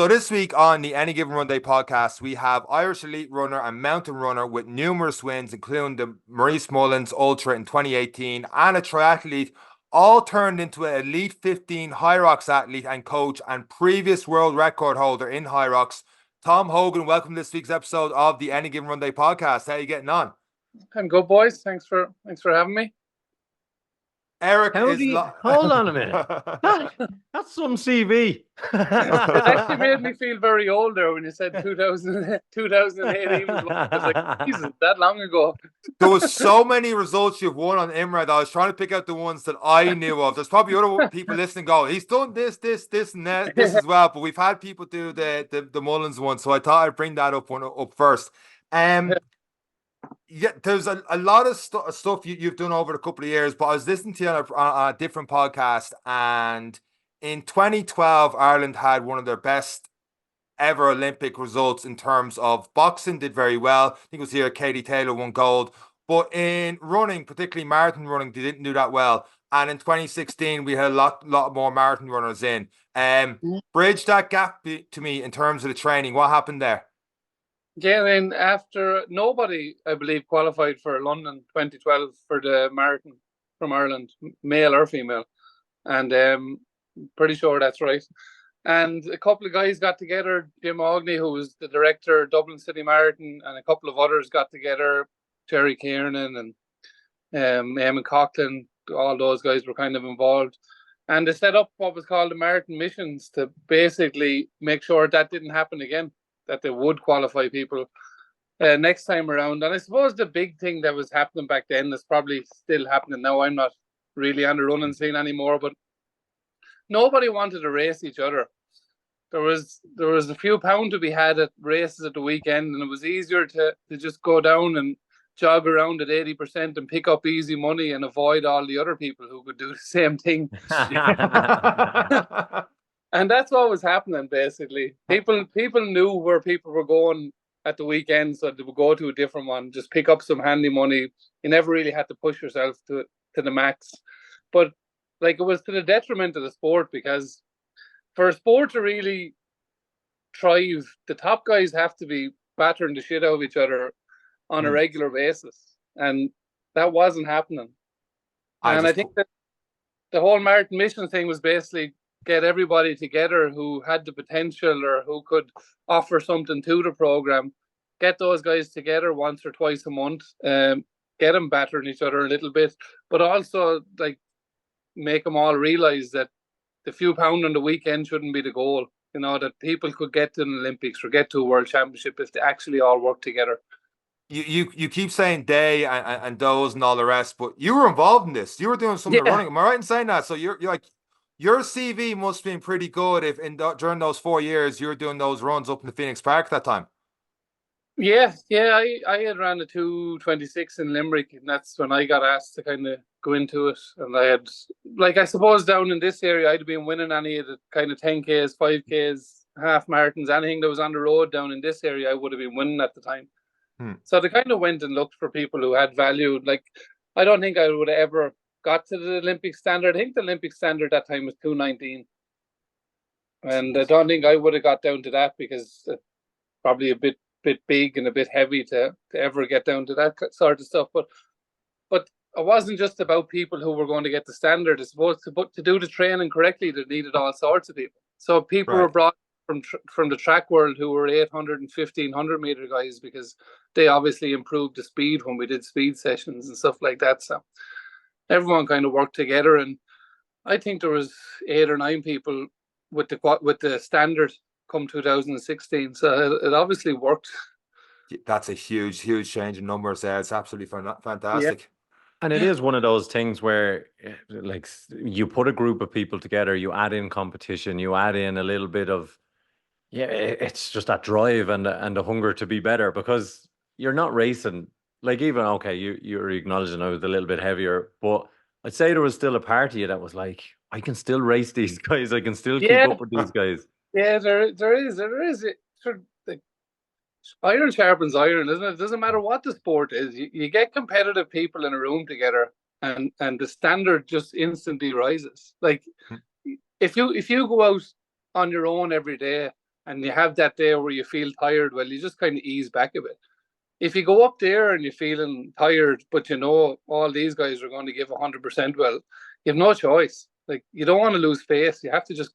So this week on the Any Given Runday podcast, we have Irish elite runner and mountain runner with numerous wins, including the Maurice Mullins Ultra in 2018 and a triathlete, all turned into an Elite 15 Hyrox athlete and coach and previous world record holder in Hyrox. Tom Hogan, welcome to this week's episode of the Any Given Runday podcast. How are you getting on? I'm good, boys. Thanks for having me. Eric hold on a minute. That's some CV. It actually made me feel very old there when you said 2018. I was like, Jesus, that long ago. There was so many results you've won on IMRA that I was trying to pick out the ones that I knew of. There's probably other people listening go, he's done this, and that, this as well. But we've had people do the Mullins one, so I thought I'd bring that up first. Yeah, there's a lot of stuff you've done over a couple of years, but I was listening to you on a different podcast, and in 2012, Ireland had one of their best ever Olympic results in terms of boxing, did very well. I think it was here Katie Taylor won gold, but in running, particularly marathon running, they didn't do that well. And in 2016, we had a lot more marathon runners in. Bridge that gap to me in terms of the training. What happened there? Yeah, then after nobody, I believe, qualified for London 2012 for the marathon from Ireland, male or female. And pretty sure that's right. And a couple of guys got together, Jim Ogney, who was the director of Dublin City Marathon, and a couple of others got together, Jerry Kiernan and Eamon Coughlin, all those guys were kind of involved. And they set up what was called the Marathon Missions to basically make sure that didn't happen again, that they would qualify people next time around. And I suppose the big thing that was happening back then is probably still happening now. I'm not really on the running scene anymore, but nobody wanted to race each other. There was a few pounds to be had at races at the weekend, and it was easier to just go down and jog around at 80% and pick up easy money and avoid all the other people who could do the same thing. And that's what was happening, basically. People knew where people were going at the weekend, so they would go to a different one, just pick up some handy money. You never really had to push yourself to the max. But like, it was to the detriment of the sport, because for a sport to really thrive, the top guys have to be battering the shit out of each other on a regular basis. And that wasn't happening. I think that the whole Marathon Mission thing was basically get everybody together who had the potential or who could offer something to the program, get those guys together once or twice a month, get them battering each other a little bit, but also like make them all realize that the few pound on the weekend shouldn't be the goal. You know, that people could get to an Olympics or get to a World Championship if they actually all work together. You keep saying they and those and all the rest, but you were involved in this. You were doing some of the running. Am I right in saying that? So you're like, your CV must have been pretty good if during those 4 years you were doing those runs up in the Phoenix Park at that time. Yeah, I had ran the 2:26 in Limerick, and that's when I got asked to kind of go into it. And I had, like, I suppose down in this area, I'd have been winning any of the kind of 10Ks, 5Ks, half marathons, anything that was on the road down in this area, I would have been winning at the time. So they kind of went and looked for people who had value. Like, I don't think I would have ever got to the Olympic standard. I think the Olympic standard that time was 2:19. And I don't think I would have got down to that, because it's probably a bit big and a bit heavy to ever get down to that sort of stuff. But it wasn't just about people who were going to get the standard. I suppose to do the training correctly, they needed all sorts of people. So people were brought from the track world who were 800 and 1500 meter guys, because they obviously improved the speed when we did speed sessions and stuff like that. So everyone kind of worked together, and I think there was 8 or 9 people with the standard come 2016. So it obviously worked. That's a huge change in numbers there. It's absolutely fantastic. Yeah. And it is one of those things where, like, you put a group of people together, you add in competition, you add in a little bit of, it's just that drive and the hunger to be better, because you're not racing. Like, even, okay, you're acknowledging I was a little bit heavier, but I'd say there was still a part of you that was like, I can still race these guys. I can still keep up with these guys. Yeah, there is. Iron sharpens iron, isn't it? It doesn't matter what the sport is. You get competitive people in a room together, and the standard just instantly rises. Like, if you go out on your own every day and you have that day where you feel tired, well, you just kind of ease back a bit. If you go up there and you're feeling tired, but you know all these guys are going to give 100%, well, you have no choice. Like, you don't want to lose face. You have to just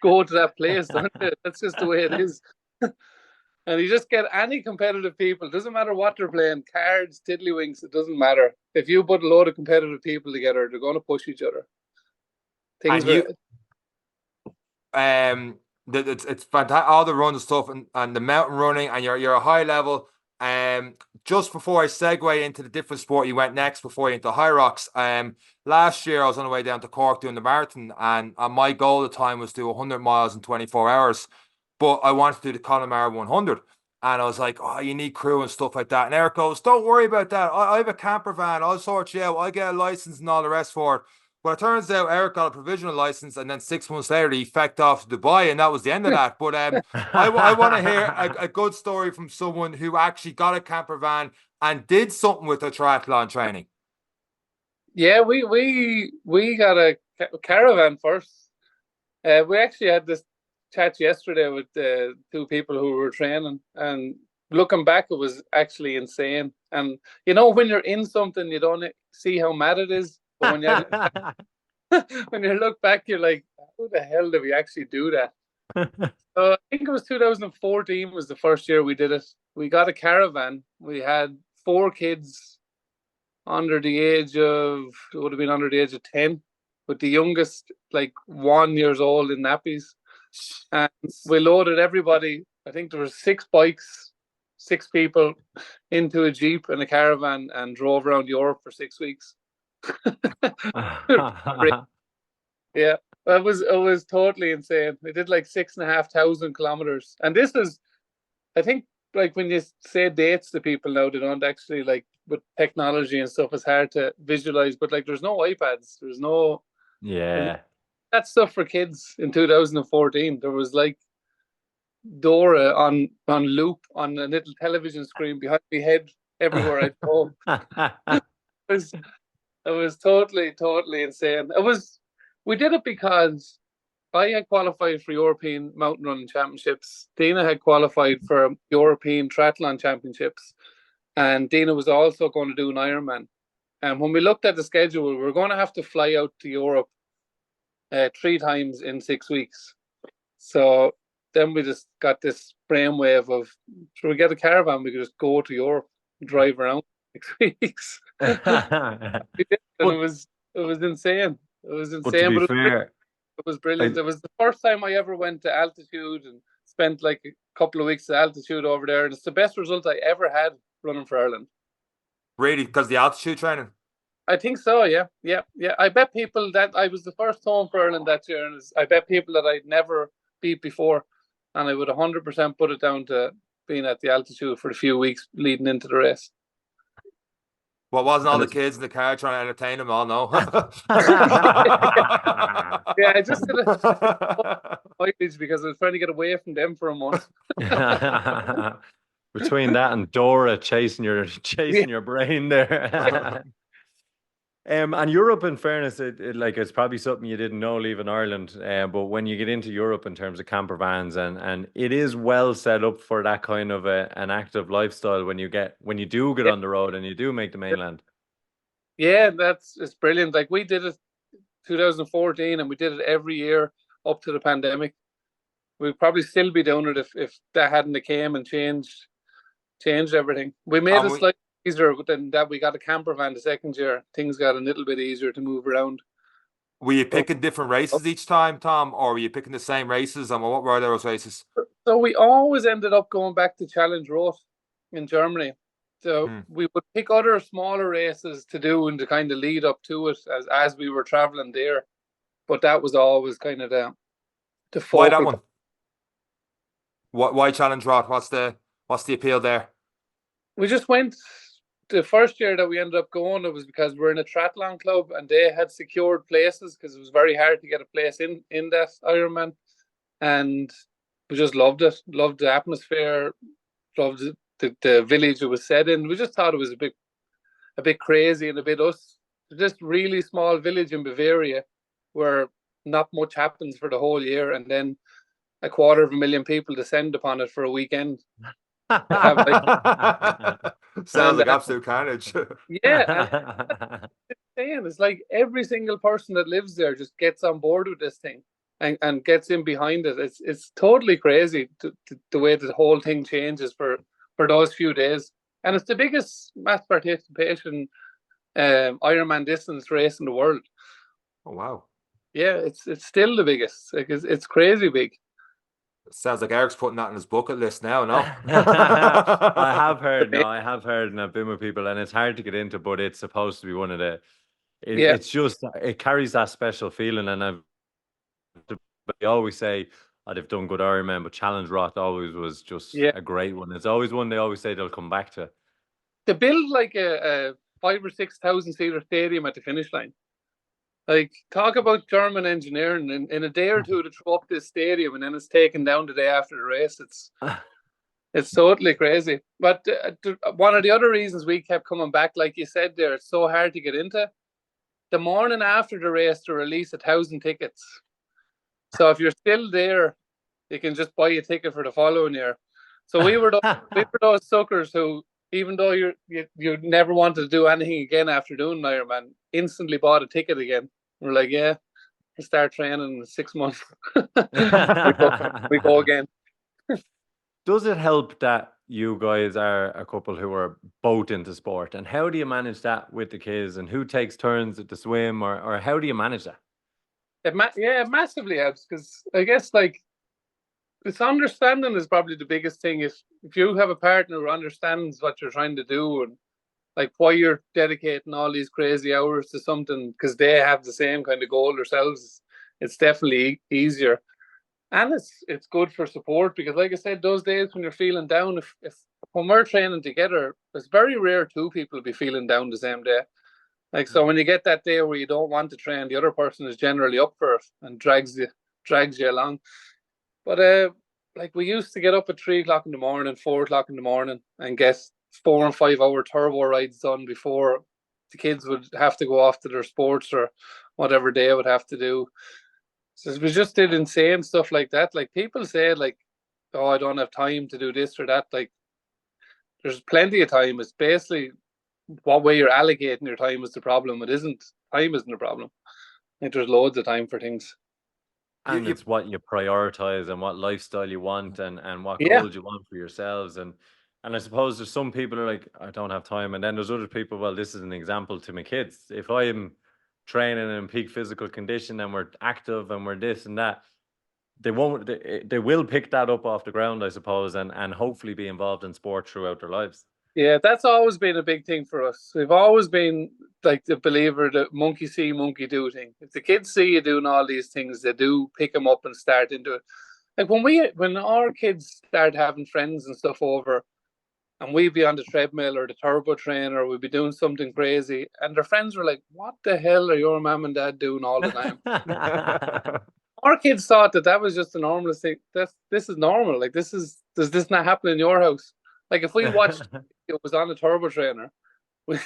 go to that place, don't you? That's just the way it is. And you just get any competitive people. It doesn't matter what they're playing, cards, tiddlywinks, it doesn't matter. If you put a load of competitive people together, they're going to push each other. It's fantastic, all the runs and stuff, and the mountain running, and you're a high level. Just before I segue into the different sport you went next before you into Hyrox, last year I was on the way down to Cork doing the marathon, and my goal at the time was to do 100 miles in 24 hours, but I wanted to do the Connemara 100, and I was like, oh, you need crew and stuff like that, and Eric goes, don't worry about that, I have a camper van, I'll sort you out, I get a license and all the rest for it. Well, it turns out Eric got a provisional license, and then 6 months later he fecked off to Dubai, and that was the end of that. But I want to hear a good story from someone who actually got a camper van and did something with the triathlon training. Yeah, we got a caravan first. We actually had this chat yesterday with the two people who were training, and looking back, it was actually insane. And you know, when you're in something, you don't see how mad it is. But when you look back, you're like, how the hell did we actually do that? I think it was 2014 was the first year we did it. We got a caravan. We had 4 kids under the age of, it would have been under the age of 10, with the youngest like 1 year old in nappies. And we loaded everybody. I think there were 6 bikes, 6 people into a Jeep and a caravan, and drove around Europe for 6 weeks. Yeah, it was totally insane. We did like 6,500 kilometers, and this is, I think, like when you say dates to people now, they don't actually, like, with technology and stuff, it's hard to visualize. But like, there's no iPads, there's no that stuff for kids in 2014. There was like Dora on loop on a little television screen behind my head everywhere I go. It was totally insane. We did it because I had qualified for European mountain running championships. Dina had qualified for European triathlon championships, and Dina was also going to do an Ironman. And when we looked at the schedule, we were going to have to fly out to Europe 3 times in 6 weeks. So then we just got this brainwave of, should we get a caravan? We could just go to Europe and drive around 6 weeks. And it was insane. It was insane. But to be fair, it was brilliant. It was the first time I ever went to altitude and spent like a couple of weeks at altitude over there, and it's the best result I ever had running for Ireland. Really? Because the altitude training? I think so, yeah. I bet people that I was the first home for Ireland that year, and I bet people that I'd never beat before, and I would 100% put it down to being at the altitude for the few weeks leading into the race. Well, wasn't all the kids in the car trying to entertain them all? No. Yeah, I just did it because I was trying to get away from them for a month. Between that and Dora chasing your brain there. And Europe, in fairness, it's probably something you didn't know leaving Ireland. But when you get into Europe in terms of camper vans, and it is well set up for that kind of an active lifestyle when you do get on the road and you do make the mainland. Yeah, it's brilliant. Like, we did it 2014, and we did it every year up to the pandemic. We'd probably still be doing it if that hadn't came and changed everything. We made it slightly easier than that. We got a camper van the second year. Things got a little bit easier to move around. Were you picking different races each time, Tom, or were you picking the same races? And what were those races? So we always ended up going back to Challenge Roth in Germany. So we would pick other smaller races to do and to kind of lead up to it as we were traveling there. But that was always kind of the focal. Why that one? Why Challenge Roth? What's the appeal there? We just went. The first year that we ended up going, it was because we're in a triathlon club and they had secured places because it was very hard to get a place in that Ironman. And we just loved it. Loved the atmosphere. Loved the village it was set in. We just thought it was a bit crazy and a bit us. Just really small village in Bavaria where not much happens for the whole year. And then 250,000 people descend upon it for a weekend. Have, Sounds like absolute carnage. Yeah, and it's like every single person that lives there just gets on board with this thing and gets in behind it. It's totally crazy the way the whole thing changes for those few days. And it's the biggest mass participation Ironman distance race in the world. Oh wow! Yeah, it's still the biggest. Like it's crazy big. Sounds like Eric's putting that on his bucket list now. No, I have heard. No, I have heard, and I've been with people, and it's hard to get into, but it's supposed to be one of the. It's just it carries that special feeling, and they always say, "Oh, they've done good Ironman," but Challenge Roth always was just a great one. It's always one they always say they'll come back to. They build like a 5,000 or 6,000 seater stadium at the finish line. Like, talk about German engineering. In a day or two to throw up this stadium, and then it's taken down the day after the race. It's totally crazy. But one of the other reasons we kept coming back, like you said there, it's so hard to get into. The morning after the race, to release 1,000 tickets. So if you're still there, you can just buy a ticket for the following year. So we were those suckers who, even though you never wanted to do anything again after doing Ironman, instantly bought a ticket again. We're like, yeah, we start training in 6 months. we go again. Does it help that you guys are a couple who are both into sport? And how do you manage that with the kids? And who takes turns at the swim? Or how do you manage that? It massively helps, because I guess like this understanding is probably the biggest thing. If you have a partner who understands what you're trying to do and like why you're dedicating all these crazy hours to something because they have the same kind of goal themselves, it's definitely easier. And it's good for support, because like I said, those days when you're feeling down, if when we're training together, it's very rare two people be feeling down the same day. Like, so when you get that day where you don't want to train, the other person is generally up for it and drags you along. But like we used to get up at 3 o'clock in the morning, 4 o'clock in the morning, and get 4 and 5 hour turbo rides done before the kids would have to go off to their sports or whatever they would have to do. So we just did insane stuff like that. Like, people say like, oh, I don't have time to do this or that. Like, there's plenty of time. It's basically what way you're allocating your time is the problem. Time isn't the problem. I think there's loads of time for things. And it's what you prioritize and what lifestyle you want and what goals you want for yourselves. And I suppose there's some people who are like, I don't have time. And then there's other people, well, this is an example to my kids. If I'm training in peak physical condition and we're active and we're this and that, they will pick that up off the ground, I suppose, and hopefully be involved in sport throughout their lives. Yeah, that's always been a big thing for us. We've always been like the believer that monkey see, monkey do thing. If the kids see you doing all these things, they do pick them up and start into it. Like when our kids start having friends and stuff over, and we'd be on the treadmill or the turbo train, or we'd be doing something crazy, and their friends were like, what the hell are your mom and dad doing all the time? Our kids thought that was just a normal thing. This is normal. Like, does this not happen in your house? Like, if we watched it was on a turbo trainer, two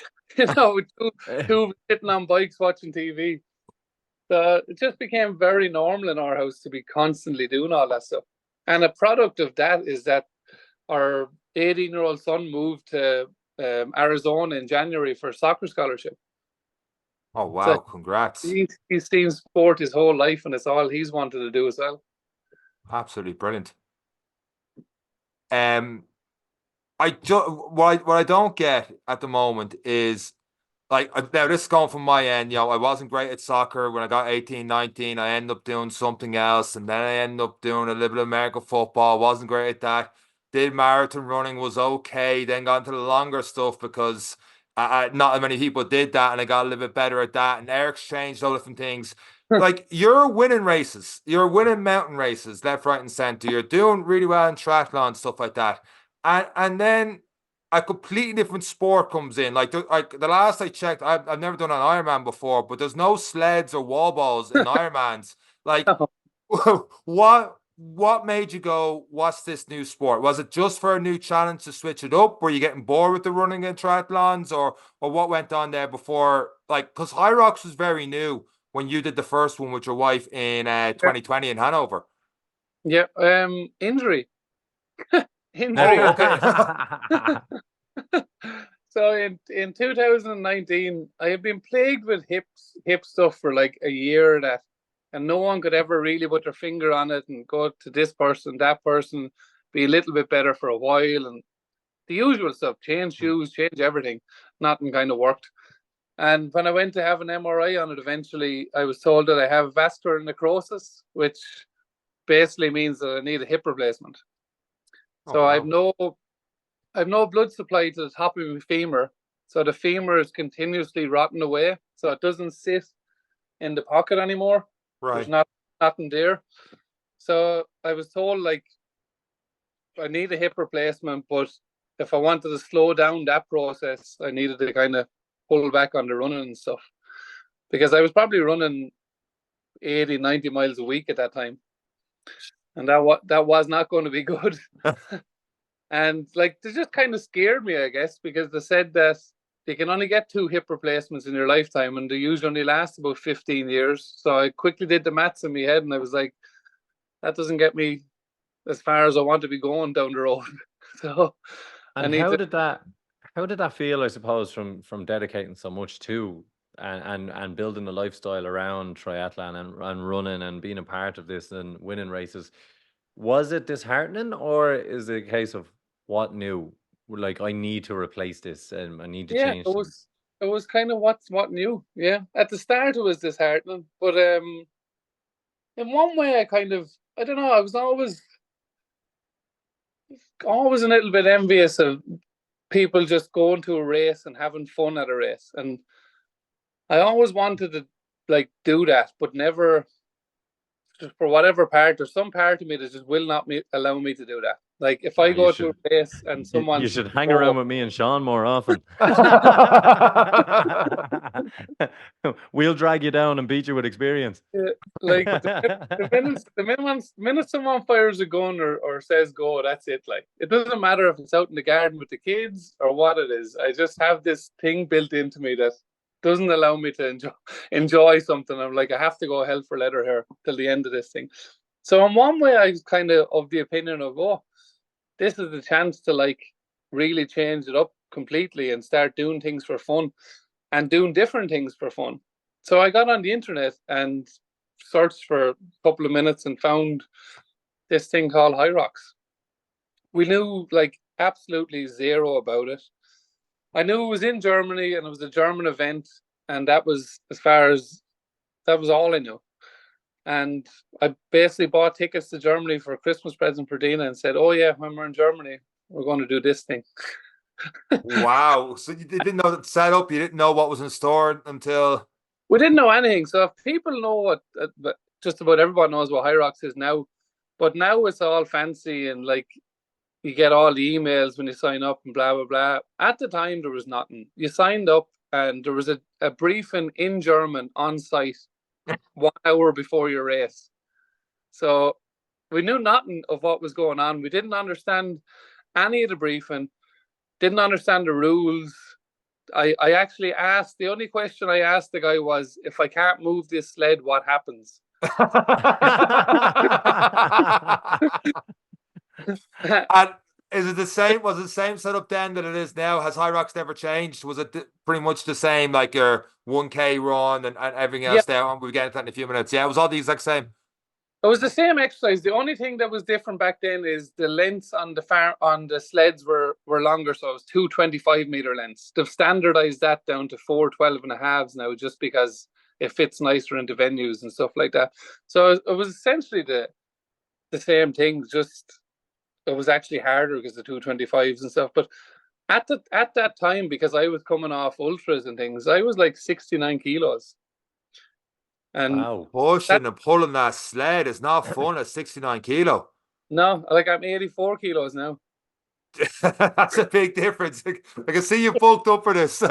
sitting on bikes watching TV. So it just became very normal in our house to be constantly doing all that stuff. And a product of that is that our 18-year-old son moved to Arizona in January for a soccer scholarship. Oh, wow. So congrats. He's seen sport his whole life, and it's all he's wanted to do as well. Absolutely brilliant. What I don't get at the moment is, like, now this is going from my end, I wasn't great at soccer when I got 18, 19. I ended up doing something else, and then I ended up doing a little bit of American football. Wasn't great at that. Did marathon running, was okay. Then got into the longer stuff because not as many people did that, and I got a little bit better at that. And Eric's changed all different things. Like, you're winning races. You're winning mountain races, left, right, and center. You're doing really well in triathlon, stuff like that. And then a completely different sport comes in. Like the last I checked, I've never done an Ironman before, but there's no sleds or wall balls in Ironmans. Like, what made you go, what's this new sport? Was it just for a new challenge to switch it up? Were you getting bored with the running and triathlons, or what went on there before? Like, because Hyrox was very new when you did the first one with your wife in 2020 in Hanover. Yeah. Injury. Injury. Oh, okay. So in 2019, I had been plagued with hip stuff for like a year, and no one could ever really put their finger on it and go to this person, that person, be a little bit better for a while, and the usual stuff, change shoes, change everything. Nothing kind of worked. And when I went to have an MRI on it, eventually I was told that I have vascular necrosis, which basically means that I need a hip replacement. Oh, So wow. I've no blood supply to the top of my femur. So the femur is continuously rotting away. So it doesn't sit in the pocket anymore. There's Right. nothing there. So I was told like I need a hip replacement, but if I wanted to slow down that process, I needed to kind of pull back on the running and stuff. Because I was probably running 80, 90 miles a week at that time. And that was not going to be good. And like they just kind of scared me, I guess, because they said that you can only get 2 hip replacements in your lifetime, and they usually only last about 15 years. So I quickly did the maths in my head, and I was like, that doesn't get me as far as I want to be going down the road. So I And need how to. did that feel, I suppose, from dedicating so much to and building a lifestyle around triathlon and running and being a part of this and winning races? Was it disheartening, or is it a case of what new? Like, I need to replace this and I need to Yeah, change things. it was kind of what new. Yeah, at the start it was disheartening, but in one way I don't know, I was always a little bit envious of people just going to a race and having fun at a race, and I always wanted to like do that, but never, just for whatever part. There's some part of me that just will not allow me to do that. Like if I You go to a should race and you someone says, should hang "Oh," around with me and Sean more often. We'll drag you down and beat you with experience. like the minute someone fires a gun or says go, that's it. Like it doesn't matter if it's out in the garden with the kids or what it is. I just have this thing built into me that doesn't allow me to enjoy something. I'm like, I have to go hell for leather here till the end of this thing. So in one way, I was kind of the opinion of, oh, this is the chance to like really change it up completely and start doing things for fun and doing different things for fun. So I got on the internet and searched for a couple of minutes and found this thing called Hyrox. We knew like absolutely zero about it. I knew it was in Germany and it was a German event, and that was that was all I knew. And I basically bought tickets to Germany for a Christmas present for Dina and said, "Oh yeah, when we're in Germany, we're going to do this thing." Wow. So you didn't know the setup, you didn't know what was in store until. We didn't know anything. So if people know what, just about everyone knows what Hyrox is now, but now it's all fancy and like you get all the emails when you sign up and blah blah blah. At the time, there was nothing. You signed up and there was a briefing in German on site 1 hour before your race. So we knew nothing of what was going on. We didn't understand any of the briefing, didn't understand the rules. I actually asked, the only question I asked the guy was, if I can't move this sled, what happens? And is it the same? Was it the same setup then that it is now? Has Hyrox never changed? Was it pretty much the same, like your 1K run and everything Yeah, else there? We'll get into that in a few minutes. Yeah, it was all the exact same. it was the same exercise. The only thing that was different back then is the lengths on the sleds were longer, so it was 2 25-meter lengths. They've standardized that down to 4 12.5s now, just because it fits nicer into venues and stuff like that. So it was essentially the same thing, just it was actually harder because the 225s and stuff. But at that time, because I was coming off ultras and things, I was like 69 kilos, and Wow. that Pushing and pulling that sled is not fun at 69 kilo. no, like I'm 84 kilos now. That's a big difference. I can see you bulked up for this.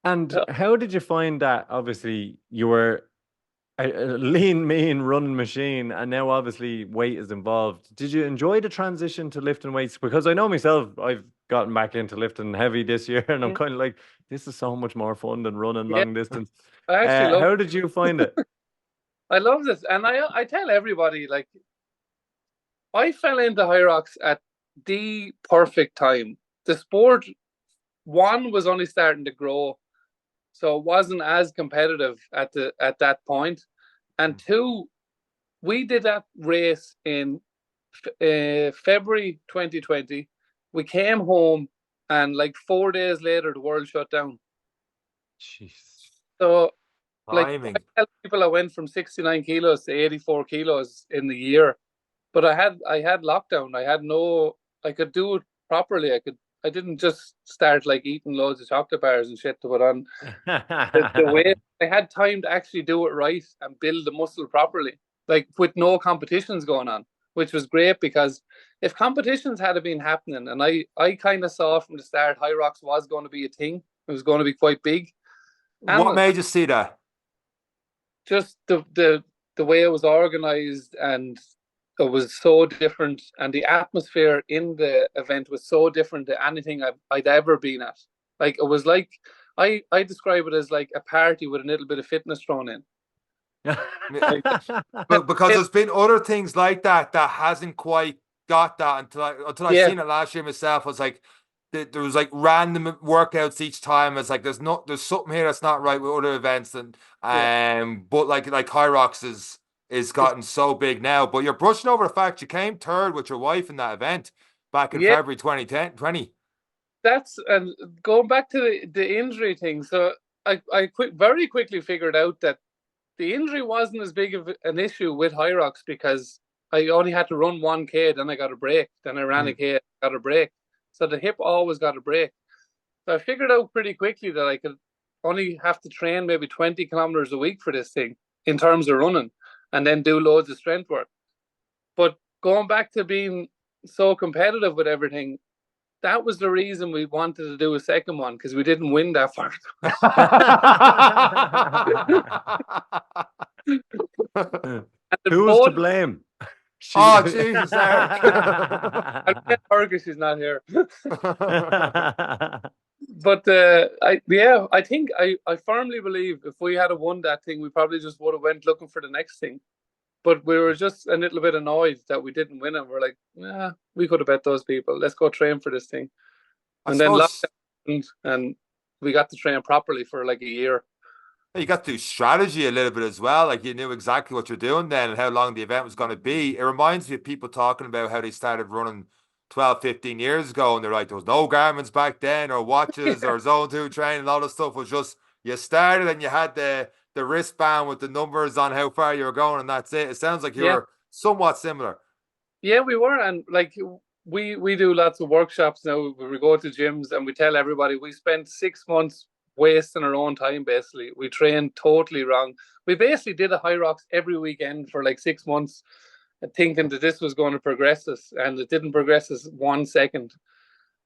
And Yeah. how did you find that? Obviously, you were a lean, mean running machine, and now obviously weight is involved. Did you enjoy the transition to lifting weights? Because I know myself, I've gotten back into lifting heavy this year, and I'm kind of like, this is so much more fun than running Yeah, long distance. I actually love. How did you find it? I love this, and I tell everybody like I fell into Hyrox at the perfect time. The sport, one, was only starting to grow, so it wasn't as competitive at that point. And two, we did that race in February 2020. We came home, and like 4 days later, the world shut down. Jeez. So, Timing. I tell people I went from 69 kilos to 84 kilos in the year, but I had lockdown. I could do it properly. I didn't just start like eating loads of chocolate bars and shit to put on the weight. I had time to actually do it right and build the muscle properly, like with no competitions going on, which was great, because if competitions had been happening, and I kind of saw from the start Hyrox was going to be a thing. It was going to be quite big. And What made you see that? just the way it was organized, and it was so different, and the atmosphere in the event was so different to anything I'd ever been at. Like, it was like, I describe it as like a party with a little bit of fitness thrown in. But because there's been other things like that hasn't quite got that until I seen it last year myself. I was like, there was like random workouts each time. It's like there's something here that's not right with other events, and but like Hyrox is gotten so big now. But you're brushing over the fact you came third with your wife in that event back in February 2020. That's, and going back to the injury thing. So I very quickly figured out that the injury wasn't as big of an issue with Hyrox, because I only had to run 1K, then I got a break, then I ran a K, got a break. So the hip always got a break. So I figured out pretty quickly that I could only have to train maybe 20 kilometers a week for this thing in terms of running, and then do loads of strength work. But going back to being so competitive with everything, that was the reason we wanted to do a second one, because we didn't win that far. Who was to blame? Oh, Jesus, Eric. I can't argue she's not here. But I think I firmly believe if we had won that thing, we probably just would have went looking for the next thing. But we were just a little bit annoyed that we didn't win it. We're like, yeah, we could have bet those people. Let's go train for this thing. And then lockdown happened, and we got to train properly for like a year. You got to do strategy a little bit as well. Like, you knew exactly what you're doing then and how long the event was going to be. It reminds me of people talking about how they started running 12, 15 years ago, and they're like, there was no Garmin's back then, or watches, or Zone 2 training. All the stuff was just, you started and you had the wristband with the numbers on how far you were going, and that's it. It sounds like you were somewhat similar. Yeah, we were. And like, we do lots of workshops now where we go to gyms and we tell everybody we spent 6 months wasting our own time. Basically, we trained totally wrong. We basically did a Hyrox every weekend for like 6 months, thinking that this was going to progress us, and it didn't progress us 1 second.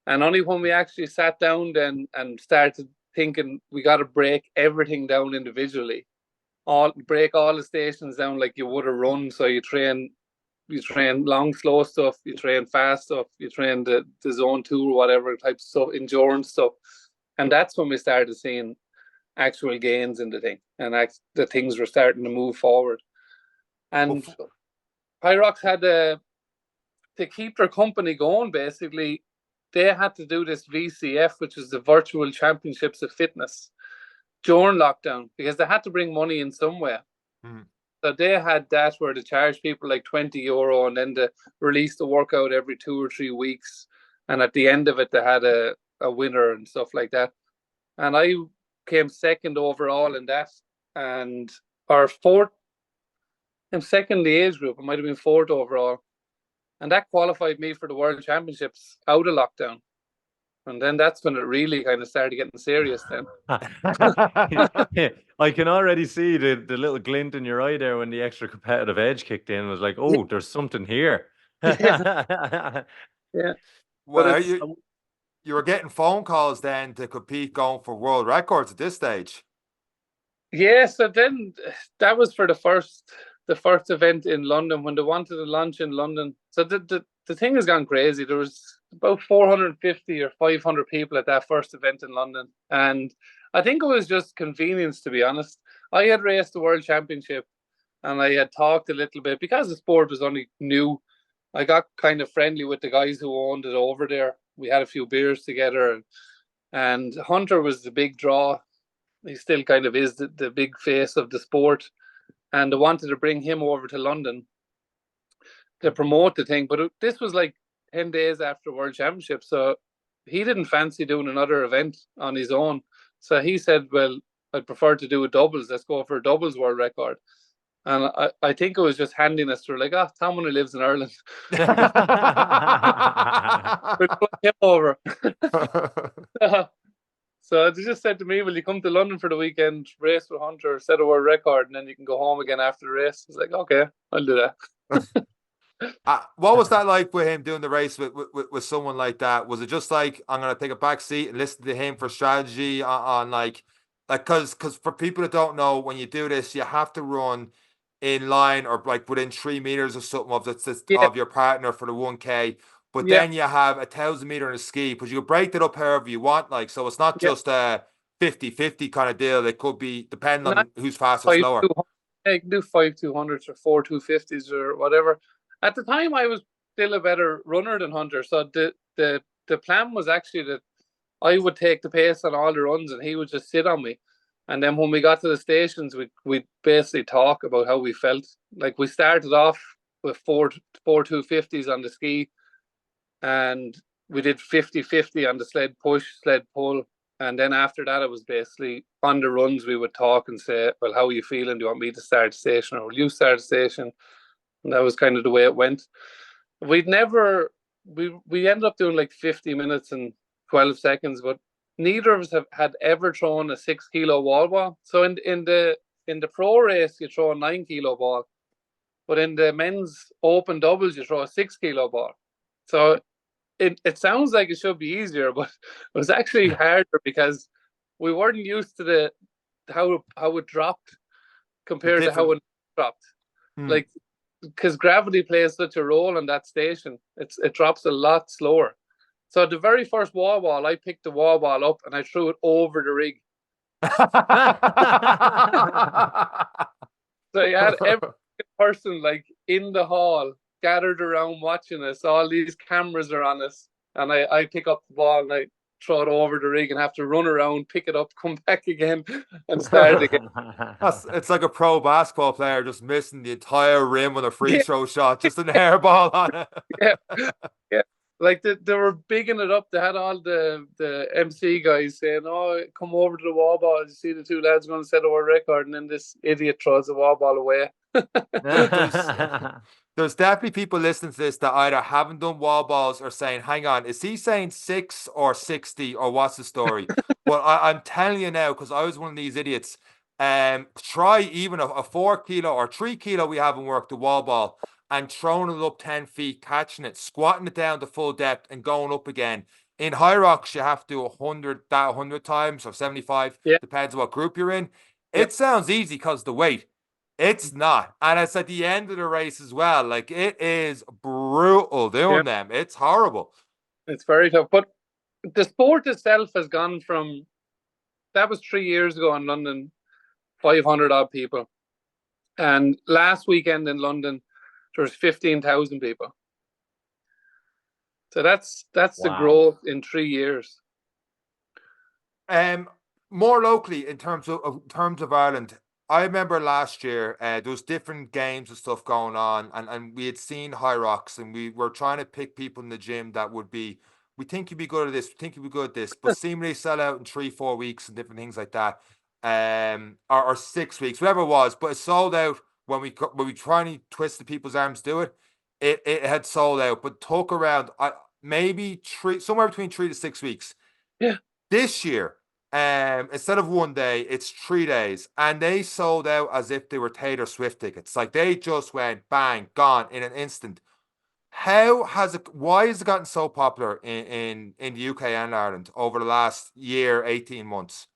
And only when we actually sat down then and started thinking we got to break everything down individually, break all the stations down like you would a run. So you train long, slow stuff, you train fast stuff, you train the zone 2 or whatever type of stuff, endurance stuff. And that's when we started seeing actual gains in the thing, and the things were starting to move forward. And Hyrox had to keep their company going. Basically, they had to do this VCF, which is the Virtual Championships of Fitness, during lockdown, because they had to bring money in somewhere. So they had that where they charge people like €20, and then they release the workout every 2 or 3 weeks. And at the end of it, they had a winner and stuff like that. And I came second overall in that, and our fourth. I'm second in the age group. I might have been fourth overall, and that qualified me for the World Championships out of lockdown. And then that's when it really kind of started getting serious. Then I can already see the little glint in your eye there when the extra competitive edge kicked in. It was like, oh, there's something here. Yeah. Well, you were getting phone calls then to compete, going for world records at this stage. Yeah, so then that was for the first event in London, when they wanted to launch in London. So the thing has gone crazy. There was about 450 or 500 people at that first event in London. And I think it was just convenience, to be honest. I had raced the World Championship, and I had talked a little bit, because the sport was only new. I got kind of friendly with the guys who owned it over there. We had a few beers together, and Hunter was the big draw. He still kind of is the big face of the sport, and I wanted to bring him over to London to promote the thing. But this was like 10 days after World Championship, so he didn't fancy doing another event on his own. So he said, well, I'd prefer to do a doubles. Let's go for a doubles world record. And I think it was just handiness. They're like, Tom only lives in Ireland. We'll put him over. So they just said to me, will you come to London for the weekend, race with Hunter, set a world record, and then you can go home again after the race? I was like, okay, I'll do that. What was that like with him doing the race with someone like that? Was it just like, I'm going to take a back seat and listen to him for strategy on because for people that don't know, when you do this, you have to run in line or like within 3 meters or something of your partner for the 1K. But then you have 1,000 meter in a ski, because you can break that up however you want. Like, so it's not just a 50-50 kind of deal. It could be depending on who's faster or slower. You can do 5-200s or 4-250s or whatever. At the time, I was still a better runner than Hunter. So the plan was actually that I would take the pace on all the runs and he would just sit on me. And then when we got to the stations, we'd basically talk about how we felt. Like, we started off with 4-250s on the ski, and we did 50-50 on the sled push, sled pull. And then after that, it was basically on the runs, we would talk and say, well, how are you feeling? Do you want me to start the station or will you start the station? And that was kind of the way it went. We ended up doing like 50 minutes and 12 seconds, but neither of us had ever thrown a 6 kilo wall ball. So in the pro race, you throw a 9 kilo ball, but in the men's open doubles, you throw a 6 kilo ball. So it sounds like it should be easier, but it was actually harder because we weren't used to how it dropped compared to how it dropped. Like, because gravity plays such a role in that station, it drops a lot slower. So the very first wall ball, I picked the wall ball up and I threw it over the rig. So you had every person like in the hall gathered around watching us. All these cameras are on us, and I pick up the ball and I throw it over the rig and have to run around, pick it up, come back again, and start again. It's like a pro basketball player just missing the entire rim with a free throw shot, just an air ball on it. Yeah. Like they were bigging it up. They had all the MC guys saying, "Oh, come over to the wall ball. You see the two lads going to set a world record," and then this idiot throws the wall ball away. There's definitely people listening to this that either haven't done wall balls or saying, hang on, is he saying 6 or 60 or what's the story? Well, I'm telling you now, because I was one of these idiots. Try even a 4 kilo or 3 kilo we haven't worked the wall ball and throwing it up 10 feet, catching it, squatting it down to full depth and going up again. In Hyrox, you have to do 100 times or 75, depends on what group you're in. It sounds easy because the weight. It's not. And it's at the end of the race as well. Like, it is brutal doing them. It's horrible. It's very tough. But the sport itself has gone from, that was 3 years ago in London, 500 odd people. And last weekend in London, there was 15,000 people. So that's the growth in 3 years. More locally, in terms of Ireland, I remember last year there was different games and stuff going on, and we had seen Hyrox, and we were trying to pick people in the gym that would be, we think you'd be good at this, we think you'd be good at this, but seemingly sell out in 3-4 weeks and different things like that, or 6 weeks, whatever it was. But it sold out when we trying to twist the people's arms to do it. It had sold out, but took around maybe somewhere between 3 to 6 weeks. Yeah. This year, instead of 1 day, it's 3 days, and they sold out as if they were Taylor Swift tickets. Like, they just went bang, gone in an instant. Why has it gotten so popular in the UK and Ireland over the last year, 18 months?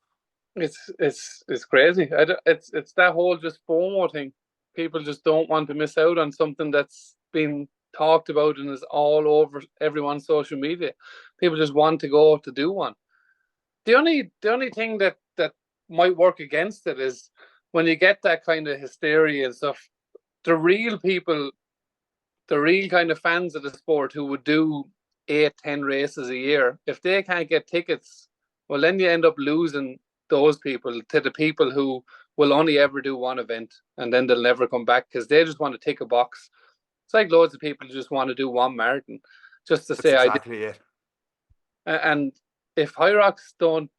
It's crazy. It's that whole just FOMO thing. People just don't want to miss out on something that's been talked about and is all over everyone's social media. People just want to go to do one. The only thing that might work against it is when you get that kind of hysteria and stuff, the real people the real kind of fans of the sport who would do 8-10 races a year, if they can't get tickets, well, then you end up losing those people to the people who will only ever do one event and then they'll never come back because they just want to tick a box. It's like loads of people who just want to do one marathon just to say exactly I did. it. And if Hyrox don't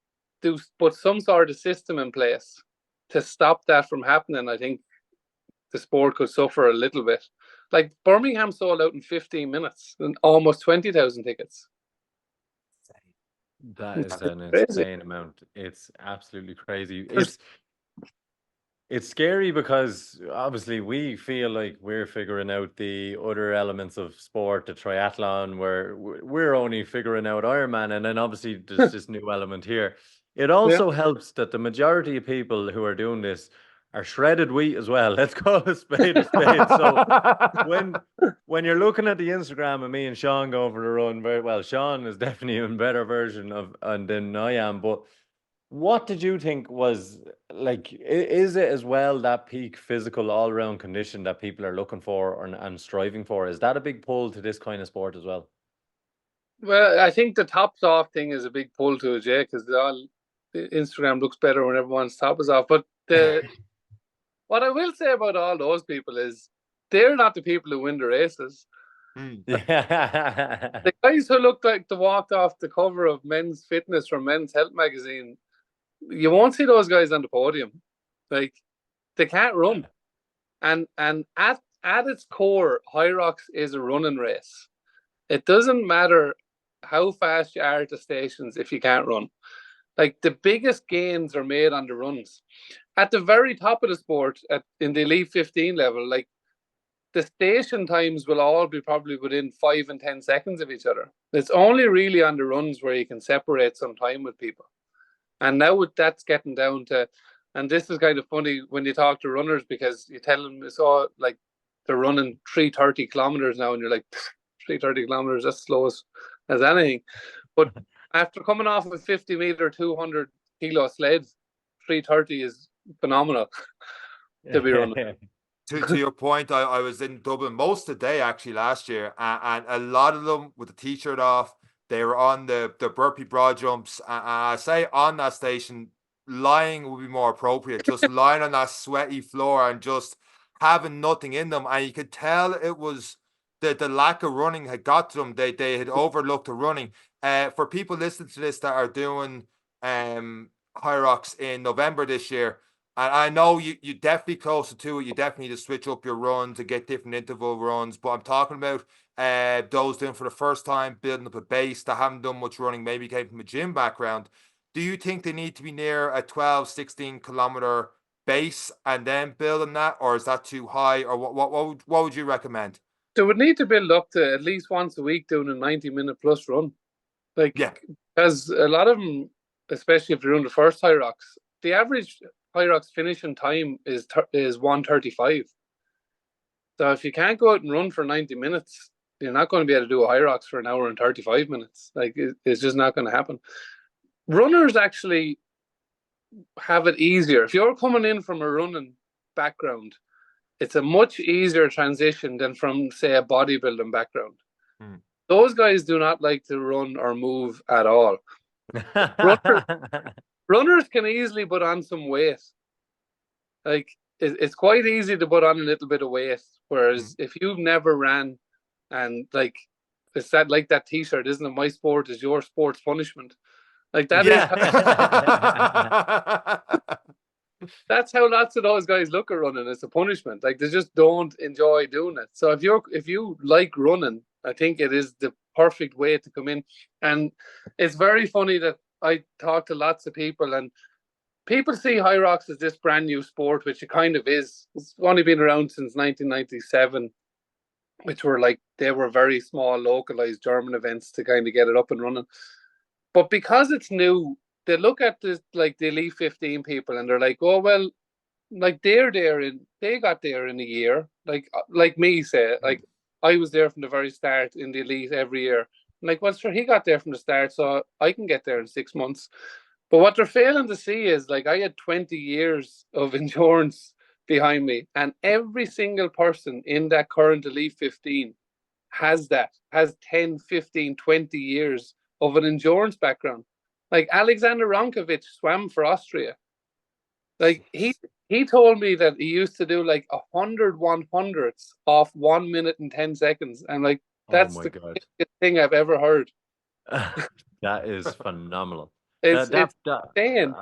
put some sort of system in place to stop that from happening, I think the sport could suffer a little bit. Like Birmingham sold out in 15 minutes and almost 20,000 tickets. That is an insane amount. It's absolutely crazy. It's scary because obviously we feel like we're figuring out the other elements of sport, the triathlon, where we're only figuring out Ironman, and then obviously there's this new element here. It also helps that the majority of people who are doing this are shredded wheat as well. Let's call a spade a spade. So when you're looking at the Instagram of me and Sean going for the run, very well, Sean is definitely a better version of than I am. But what did you think was like? Is it as well that peak physical all round condition that people are looking for and striving for? Is that a big pull to this kind of sport as well? Well, I think the tops off thing is a big pull to it, Jay, because Instagram looks better when everyone's top is off. But what I will say about all those people is they're not the people who win the races. The guys who look like they walked off the cover of Men's Fitness from Men's Health magazine, you won't see those guys on the podium. Like, they can't run. And at its core, Hyrox is a running race. It doesn't matter how fast you are at the stations if you can't run. Like, the biggest gains are made on the runs. At the very top of the sport, in the Elite 15 level, like, the station times will all be probably within 5 and 10 seconds of each other. It's only really on the runs where you can separate some time with people. And now that's getting down to, and this is kind of funny when you talk to runners because you tell them it's all like they're running 330 kilometers now, and you're like, 330 kilometers, that's slow as anything. But after coming off of a 50 meter, 200 kilo sled, 330 is phenomenal to be running. To your point, I was in Dublin most of the day actually last year, and a lot of them with the t-shirt off, they were on the burpee broad jumps. I say on that station, lying would be more appropriate, just lying on that sweaty floor and just having nothing in them. And you could tell it was the lack of running had got to them. They had overlooked the running. For people listening to this that are doing Hyrox in November this year, and I know you're definitely closer to it. You definitely need to switch up your runs to get different interval runs. But I'm talking about those doing for the first time, building up a base that haven't done much running, maybe came from a gym background. Do you think they need to be near a 12, 16 kilometer base and then build on that? Or is that too high? Or what would you recommend? They would need to build up to at least once a week doing a 90-minute plus run. Like, yeah. Because a lot of them, especially if they're doing the first Hyrox, the average Hyrox finishing time is 1:35. So if you can't go out and run for 90 minutes, you're not going to be able to do a Hyrox for an hour and 35 minutes. Like, it's just not going to happen. Runners actually have it easier. If you're coming in from a running background, it's a much easier transition than from, say, a bodybuilding background. Those guys do not like to run or move at all. Runners can easily put on some weight. Like, it's quite easy to put on a little bit of weight. Whereas if you've never ran, and like, it's that, like that t-shirt, isn't it? My sport is your sport's punishment. Like, that is that's how lots of those guys look at running. It's a punishment. Like, they just don't enjoy doing it. So if you like running, I think it is the perfect way to come in. And it's very funny that I talk to lots of people, and people see Hyrox as this brand new sport, which it kind of is. It's only been around since 1997, which were like, they were very small, localized German events to kind of get it up and running. But because it's new, they look at this, like the Elite 15 people, and they're like, oh, well, like they got there in a year. Like me, say, like I was there from the very start in the Elite every year. Like, well, sure, he got there from the start, so I can get there in 6 months. But what they're failing to see is, like, I had 20 years of endurance behind me, and every single person in that current Elite 15 has 10, 15, 20 years of an endurance background. Like Alexander Ronkovic swam for Austria. Like he told me that he used to do like 100 100ths off 1 minute and 10 seconds. And like, that's my the God. quickest thing I've ever heard. That is phenomenal. It's insane.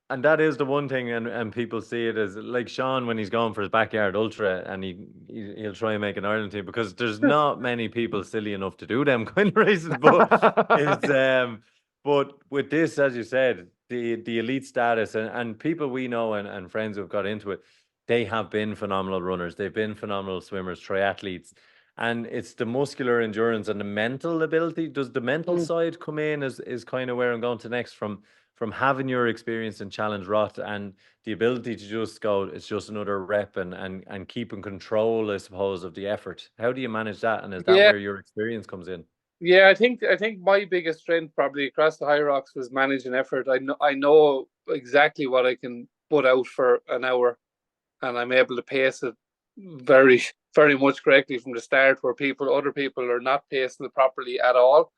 And that is the one thing, and people see it as like Sean when he's going for his backyard ultra, and he'll try and make an Ireland team, because there's not many people silly enough to do them kind of races. But it's but with this, as you said, the elite status and people we know and friends who've got into it, they have been phenomenal runners. They've been phenomenal swimmers, triathletes. And it's the muscular endurance and the mental ability. Does the mental side come in is kind of where I'm going to next, from having your experience in Challenge Rot and the ability to just go, it's just another rep and keep in control, I suppose, of the effort. How do you manage that? And is that where your experience comes in? Yeah, I think my biggest strength probably across the Hyrox was managing effort. I know exactly what I can put out for an hour, and I'm able to pace it very, very much correctly from the start, where other people are not pacing it properly at all.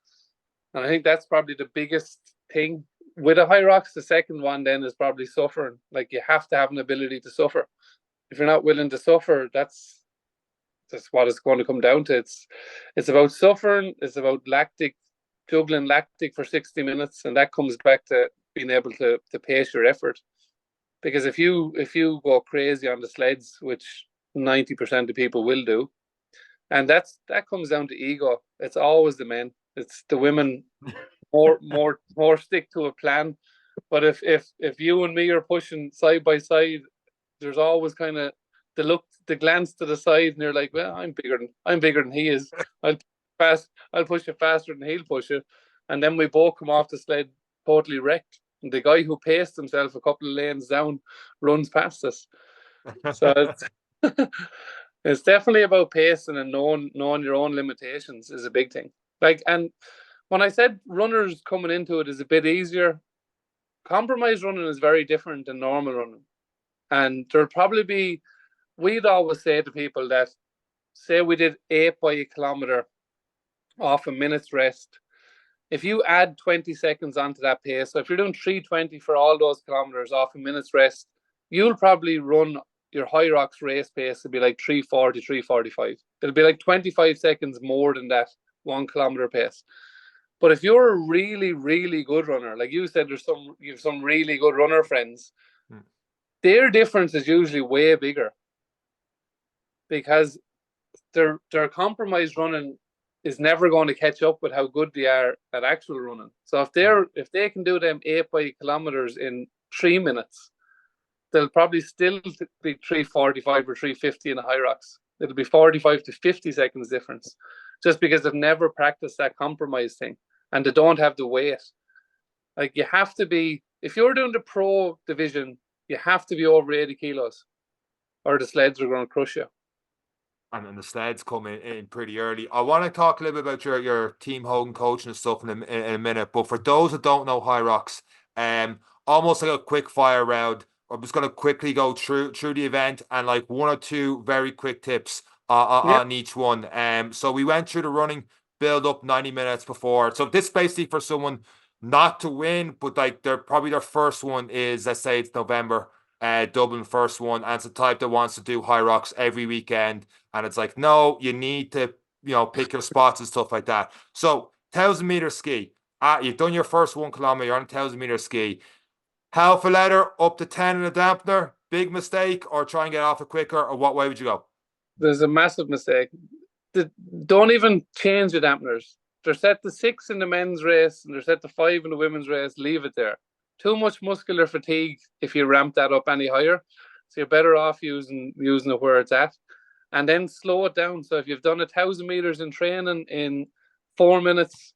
And I think that's probably the biggest thing with a Hyrox. The second one then is probably suffering. Like, you have to have an ability to suffer. If you're not willing to suffer, that's what it's going to come down to. It's about suffering. It's about juggling lactic for 60 minutes, and that comes back to being able to pace your effort. Because if you go crazy on the sleds, which 90% of people will do, and that comes down to ego. It's always the men. It's the women more stick to a plan. But if you and me are pushing side by side, there's always kind of the glance to the side, and you're like, well, I'm bigger than he is. I'll push it faster than he'll push it, and then we both come off the sled totally wrecked. And the guy who paced himself a couple of lanes down runs past us. So it's definitely about pacing, and knowing your own limitations is a big thing. Like, and when I said runners coming into it is a bit easier, compromise running is very different than normal running. And there'll probably be, we'd always say to people that, say we did 8 by a kilometer off a minute's rest, if you add 20 seconds onto that pace, so if you're doing 3:20 for all those kilometers off a minute's rest, you'll probably run your Hyrox race pace to be like 3:40, 3:45. It'll be like 25 seconds more than that 1 kilometer pace. But if you're a really, really good runner, like you said, you have some really good runner friends, their difference is usually way bigger, because their compromise running is never going to catch up with how good they are at actual running. So if they can do them 8 by kilometers in 3 minutes, they'll probably still be 3:45 or 3:50 in a Hyrox. It'll be 45 to 50 seconds difference, just because they've never practiced that compromise thing, and they don't have the weight. Like, you have to be, if you're doing the pro division, you have to be over 80 kilos, or the sleds are going to crush you. And then the sleds come in pretty early. I want to talk a little bit about your Team Hogan coaching and stuff in a minute. But for those that don't know Hyrox, almost like a quick fire round, I'm just going to quickly go through the event and like 1 or 2 very quick tips on each one. So we went through the running build up 90 minutes before. So this basically for someone not to win, but like their first one is, let's say it's November. Dublin first one, and it's the type that wants to do Hyrox every weekend, and it's like, no, you need to pick your spots and stuff like that. So 1,000-meter ski, you've done your first 1 kilometer, you're on a 1,000-meter ski, half a letter up to 10 in a dampener, big mistake, or try and get off it quicker, or what way would you go? There's a massive mistake. Don't even change the dampeners. They're set to 6 in the men's race and they're set to 5 in the women's race. Leave it there. Too much muscular fatigue if you ramp that up any higher. So you're better off using it where it's at, and then slow it down. So if you've done 1,000 meters in training in 4 minutes,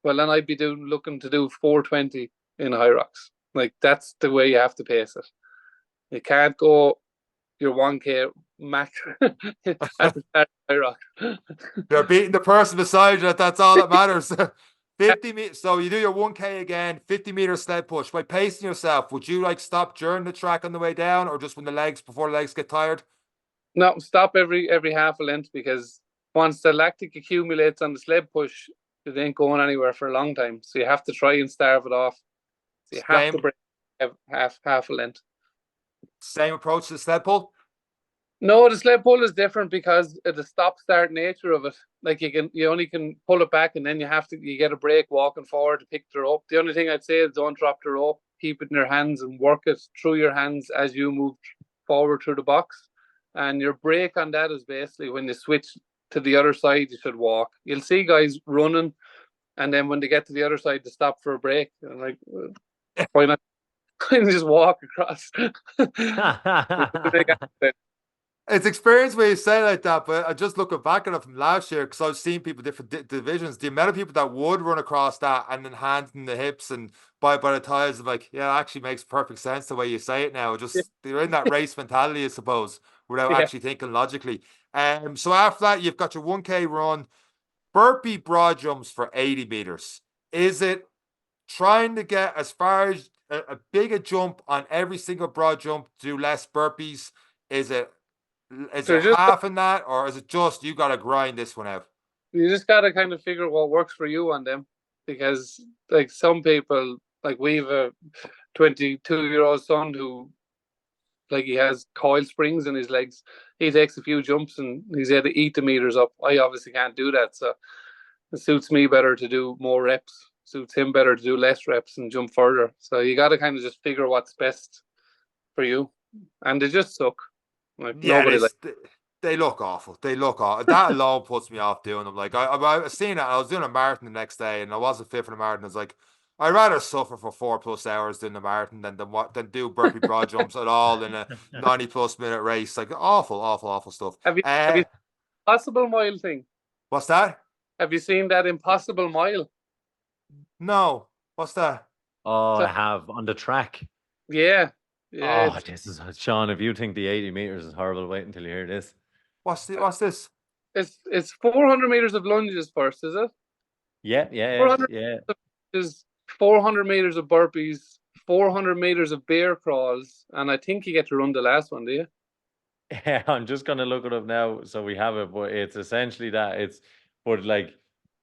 well, then I'd be looking to do 4:20 in Hyrox. Like, that's the way you have to pace it. You can't go your 1K max at the start of Hyrox. You're beating the person beside you. That's all that matters. 50 meters. So you do your 1K again, 50-meter sled push. By pacing yourself, would you like stop during the track on the way down, or just before the legs get tired? No, stop every half a length, because once the lactic accumulates on the sled push, it ain't going anywhere for a long time. So you have to try and starve it off. So you have to Same break half a length. same approach to the sled pull. No, the sled pull is different because of the stop-start nature of it. Like you only can pull it back, and then you get a break walking forward to pick the rope. The only thing I'd say is don't drop the rope, keep it in your hands and work it through your hands as you move forward through the box. And your break on that is basically when you switch to the other side, you should walk. You'll see guys running, and then when they get to the other side, they stop for a break. And like, why not? Kind of just walk across. It's experience where you say like that, but I just looking back at it from last year, because I've seen people different divisions. The amount of people that would run across that and then hands in the hips and by the thighs, I'm like, yeah, it actually makes perfect sense the way you say it now. Just they're in that race mentality, I suppose, without actually thinking logically. So after that, you've got your 1K run, burpee broad jumps for 80 meters. Is it trying to get as far as a bigger jump on every single broad jump, do less burpees? Is it half in that, or is it just you got to grind this one out? You just got to kind of figure what works for you on them, because like some people, like we've a 22-year-old son who, like, he has coil springs in his legs. He takes a few jumps and he's able to eat the meters up. I obviously can't do that, so it suits me better to do more reps. Suits him better to do less reps and jump further. So you got to kind of just figure what's best for you, and they just suck. Like, yeah, nobody they look awful. They look awful. That alone puts me off doing them. Like I was seeing it. I was doing a marathon the next day, and I wasn't fit for the marathon. I was like, I'd rather suffer for 4+ hours doing the marathon than do burpee broad jumps at all in a 90+ minute race. Like awful stuff. Have you Impossible Mile thing? What's that? Have you seen that Impossible Mile? No. What's that? Oh, I have on the track. Yeah. Oh, this is Sean. If you think the 80 meters is horrible, wait until you hear this. What's this? It's 400 meters of lunges first, is it? Yeah. 400 meters of burpees, 400 meters of bear crawls, and I think you get to run the last one, do you? Yeah, I'm just gonna look it up now, so we have it. But it's essentially that. But like,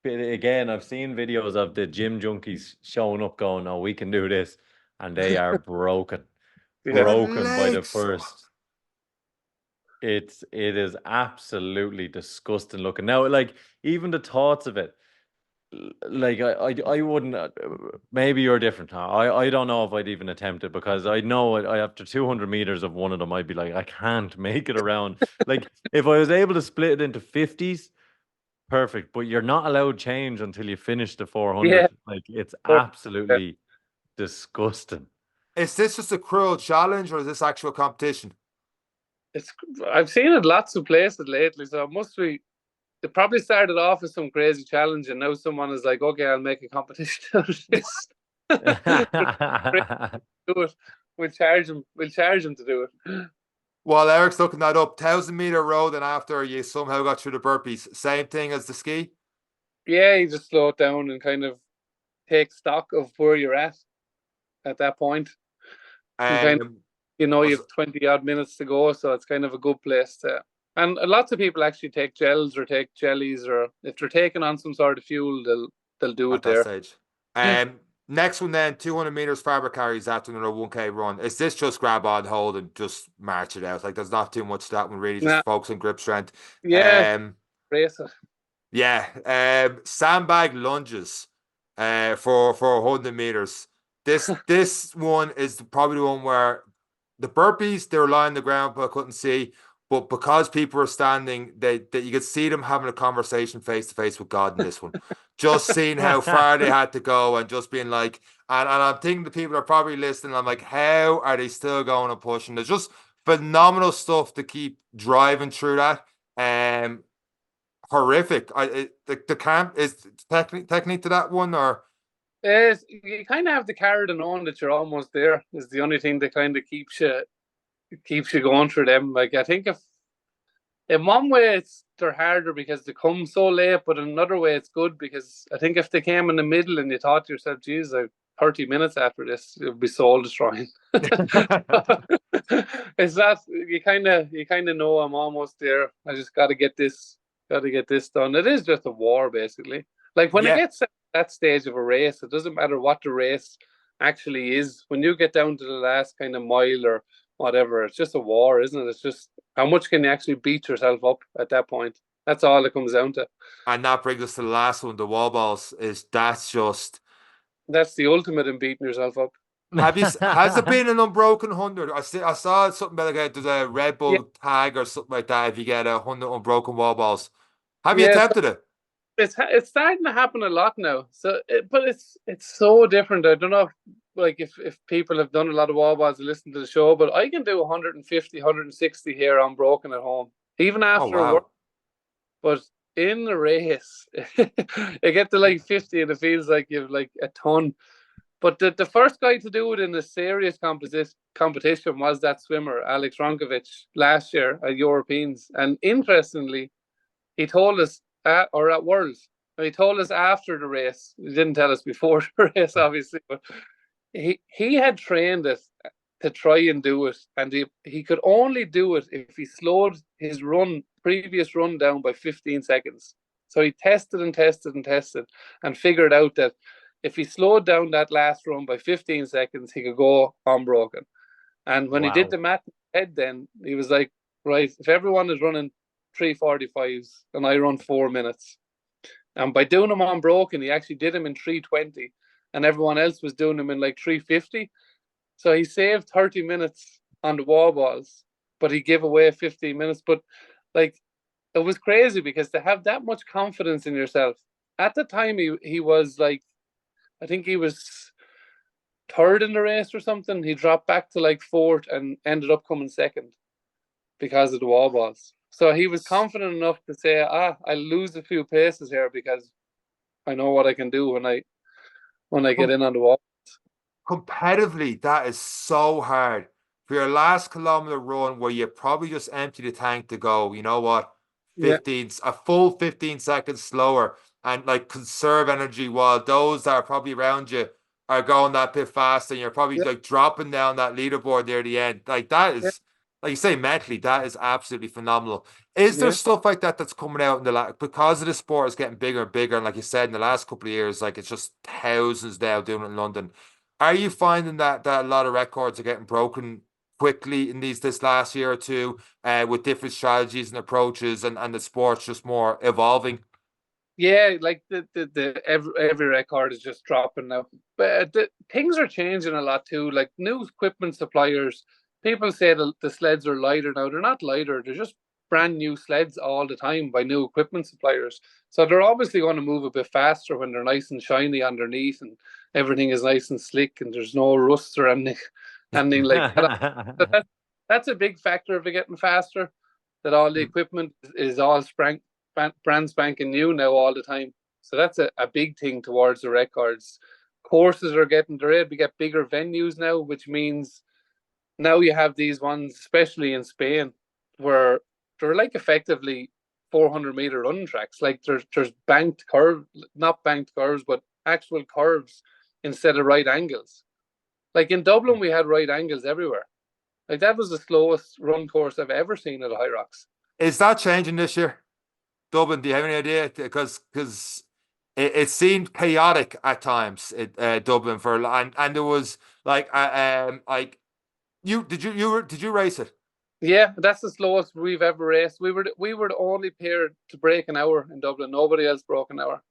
again, I've seen videos of the gym junkies showing up, going, "Oh, we can do this," and they are broken. Broken by the first. It is absolutely disgusting looking. Now, like, even the thoughts of it, like I wouldn't. Maybe you're different. I don't know if I'd even attempt it, because I know I after 200 meters of one of them, I'd be like, I can't make it around. Like, if I was able to split it into 50s, perfect. But you're not allowed change until you finish the 400. Yeah. Like, it's absolutely disgusting. Is this just a cruel challenge, or is this actual competition? I've seen it lots of places lately, so it must be. It probably started off as some crazy challenge, and now someone is like, "Okay, I'll make a competition out of this." Do it. We'll charge him to do it. While Eric's looking that up, 1,000-meter road, and after you somehow got through the burpees, same thing as the ski? Yeah, you just slow it down and kind of take stock of where you're at that point. You have 20 odd minutes to go, so it's kind of a good place to. And lots of people actually take gels or take jellies, or if they're taking on some sort of fuel, they'll do it there. Stage. Next one then, 200 meters fabric carries after another 1K run. Is this just grab on, hold, and just march it out? Like, there's not too much to that one, really. Just focus on grip strength. Yeah. Race it. Yeah. Sandbag lunges for 100 meters. This one is probably the one where the burpees, they were lying on the ground, but I couldn't see. But because people were standing, that you could see them having a conversation face to face with God in this one. Just seeing how far they had to go, and just being like, and I'm thinking the people are probably listening. I'm like, how are they still going and pushing? There's just phenomenal stuff to keep driving through that. Horrific. The camp is technique to that one, or you kind of have to carry the knowing that you're almost there. Is the only thing that kind of keeps you going through them. Like, I think if in one way they're harder because they come so late, but in another way it's good because I think if they came in the middle and you thought to yourself, geez, I 30 minutes after this, it would be soul destroying. It's that you kind of know I'm almost there. I just got to get this done. It is just a war, basically. Like when it gets at that stage of a race, it doesn't matter what the race actually is. When you get down to the last kind of mile or whatever, it's just a war, isn't it? It's just how much can you actually beat yourself up at that point. That's all it comes down to. And that brings us to the last one, the wall balls. That's the ultimate in beating yourself up. Has it been an unbroken 100? I saw something about there's a Red Bull tag or something like that if you get 100 unbroken wall balls. Have you attempted it? It's starting to happen a lot now. So, but it's so different. I don't know if people have done a lot of wall balls to listen to the show, but I can do 150, 160 here unbroken at home, even after work. But in the race, you get to like 50 and it feels like you've like a ton. But the first guy to do it in a serious competition was that swimmer, Alex Ronkovic, last year at Europeans. And interestingly, he told us at Worlds, he told us after the race. He didn't tell us before the race, obviously, but he had trained it to try and do it. And he could only do it if he slowed his previous run down by 15 seconds. So he tested and figured out that if he slowed down that last run by 15 seconds, he could go unbroken. And when he did the math in his head, then he was like, right, if everyone is running 3:45s and I run 4 minutes, and by doing them unbroken, he actually did them in 3:20, and everyone else was doing them in like 3:50. So he saved 30 minutes on the wall balls, but he gave away 15 minutes. But like, it was crazy because to have that much confidence in yourself. At the time, he was like, I think he was third in the race or something. He dropped back to like fourth and ended up coming second because of the wall balls. So he was confident enough to say, I'll lose a few paces here because I know what I can do when I get in on the wall. Competitively, that is so hard. For your last kilometer run where you probably just empty the tank to go, you know what, a full 15 seconds slower and like conserve energy while those that are probably around you are going that bit faster and you're probably like dropping down that leaderboard near the end. Like that is, like you say, mentally, that is absolutely phenomenal. Is there stuff like that that's coming out in because of the sport is getting bigger and bigger, and like you said, in the last couple of years, like it's just thousands now doing it in London. Are you finding that a lot of records are getting broken quickly in this last year or two, with different strategies and approaches, and the sport's just more evolving? Yeah, like every record is just dropping now. But things are changing a lot too. Like new equipment suppliers, people say the sleds are lighter now. They're not lighter. They're just brand new sleds all the time by new equipment suppliers. So they're obviously going to move a bit faster when they're nice and shiny underneath and everything is nice and slick and there's no rust or anything like that. So that's a big factor of it getting faster, that all the equipment is all brand spanking new now all the time. So that's a big thing towards the records. Courses are getting, they're able to get bigger venues now, which means now you have these ones, especially in Spain, where they're like effectively 400-meter running tracks. Like there's banked curves, not banked curves, but actual curves instead of right angles. Like in Dublin, we had right angles everywhere. Like that was the slowest run course I've ever seen at a Hyrox. Is that changing this year? Dublin, do you have any idea? Because it seemed chaotic at times at Dublin and there was like did you race it? Yeah, that's the slowest we've ever raced. We were the only pair to break an hour in Dublin. Nobody else broke an hour.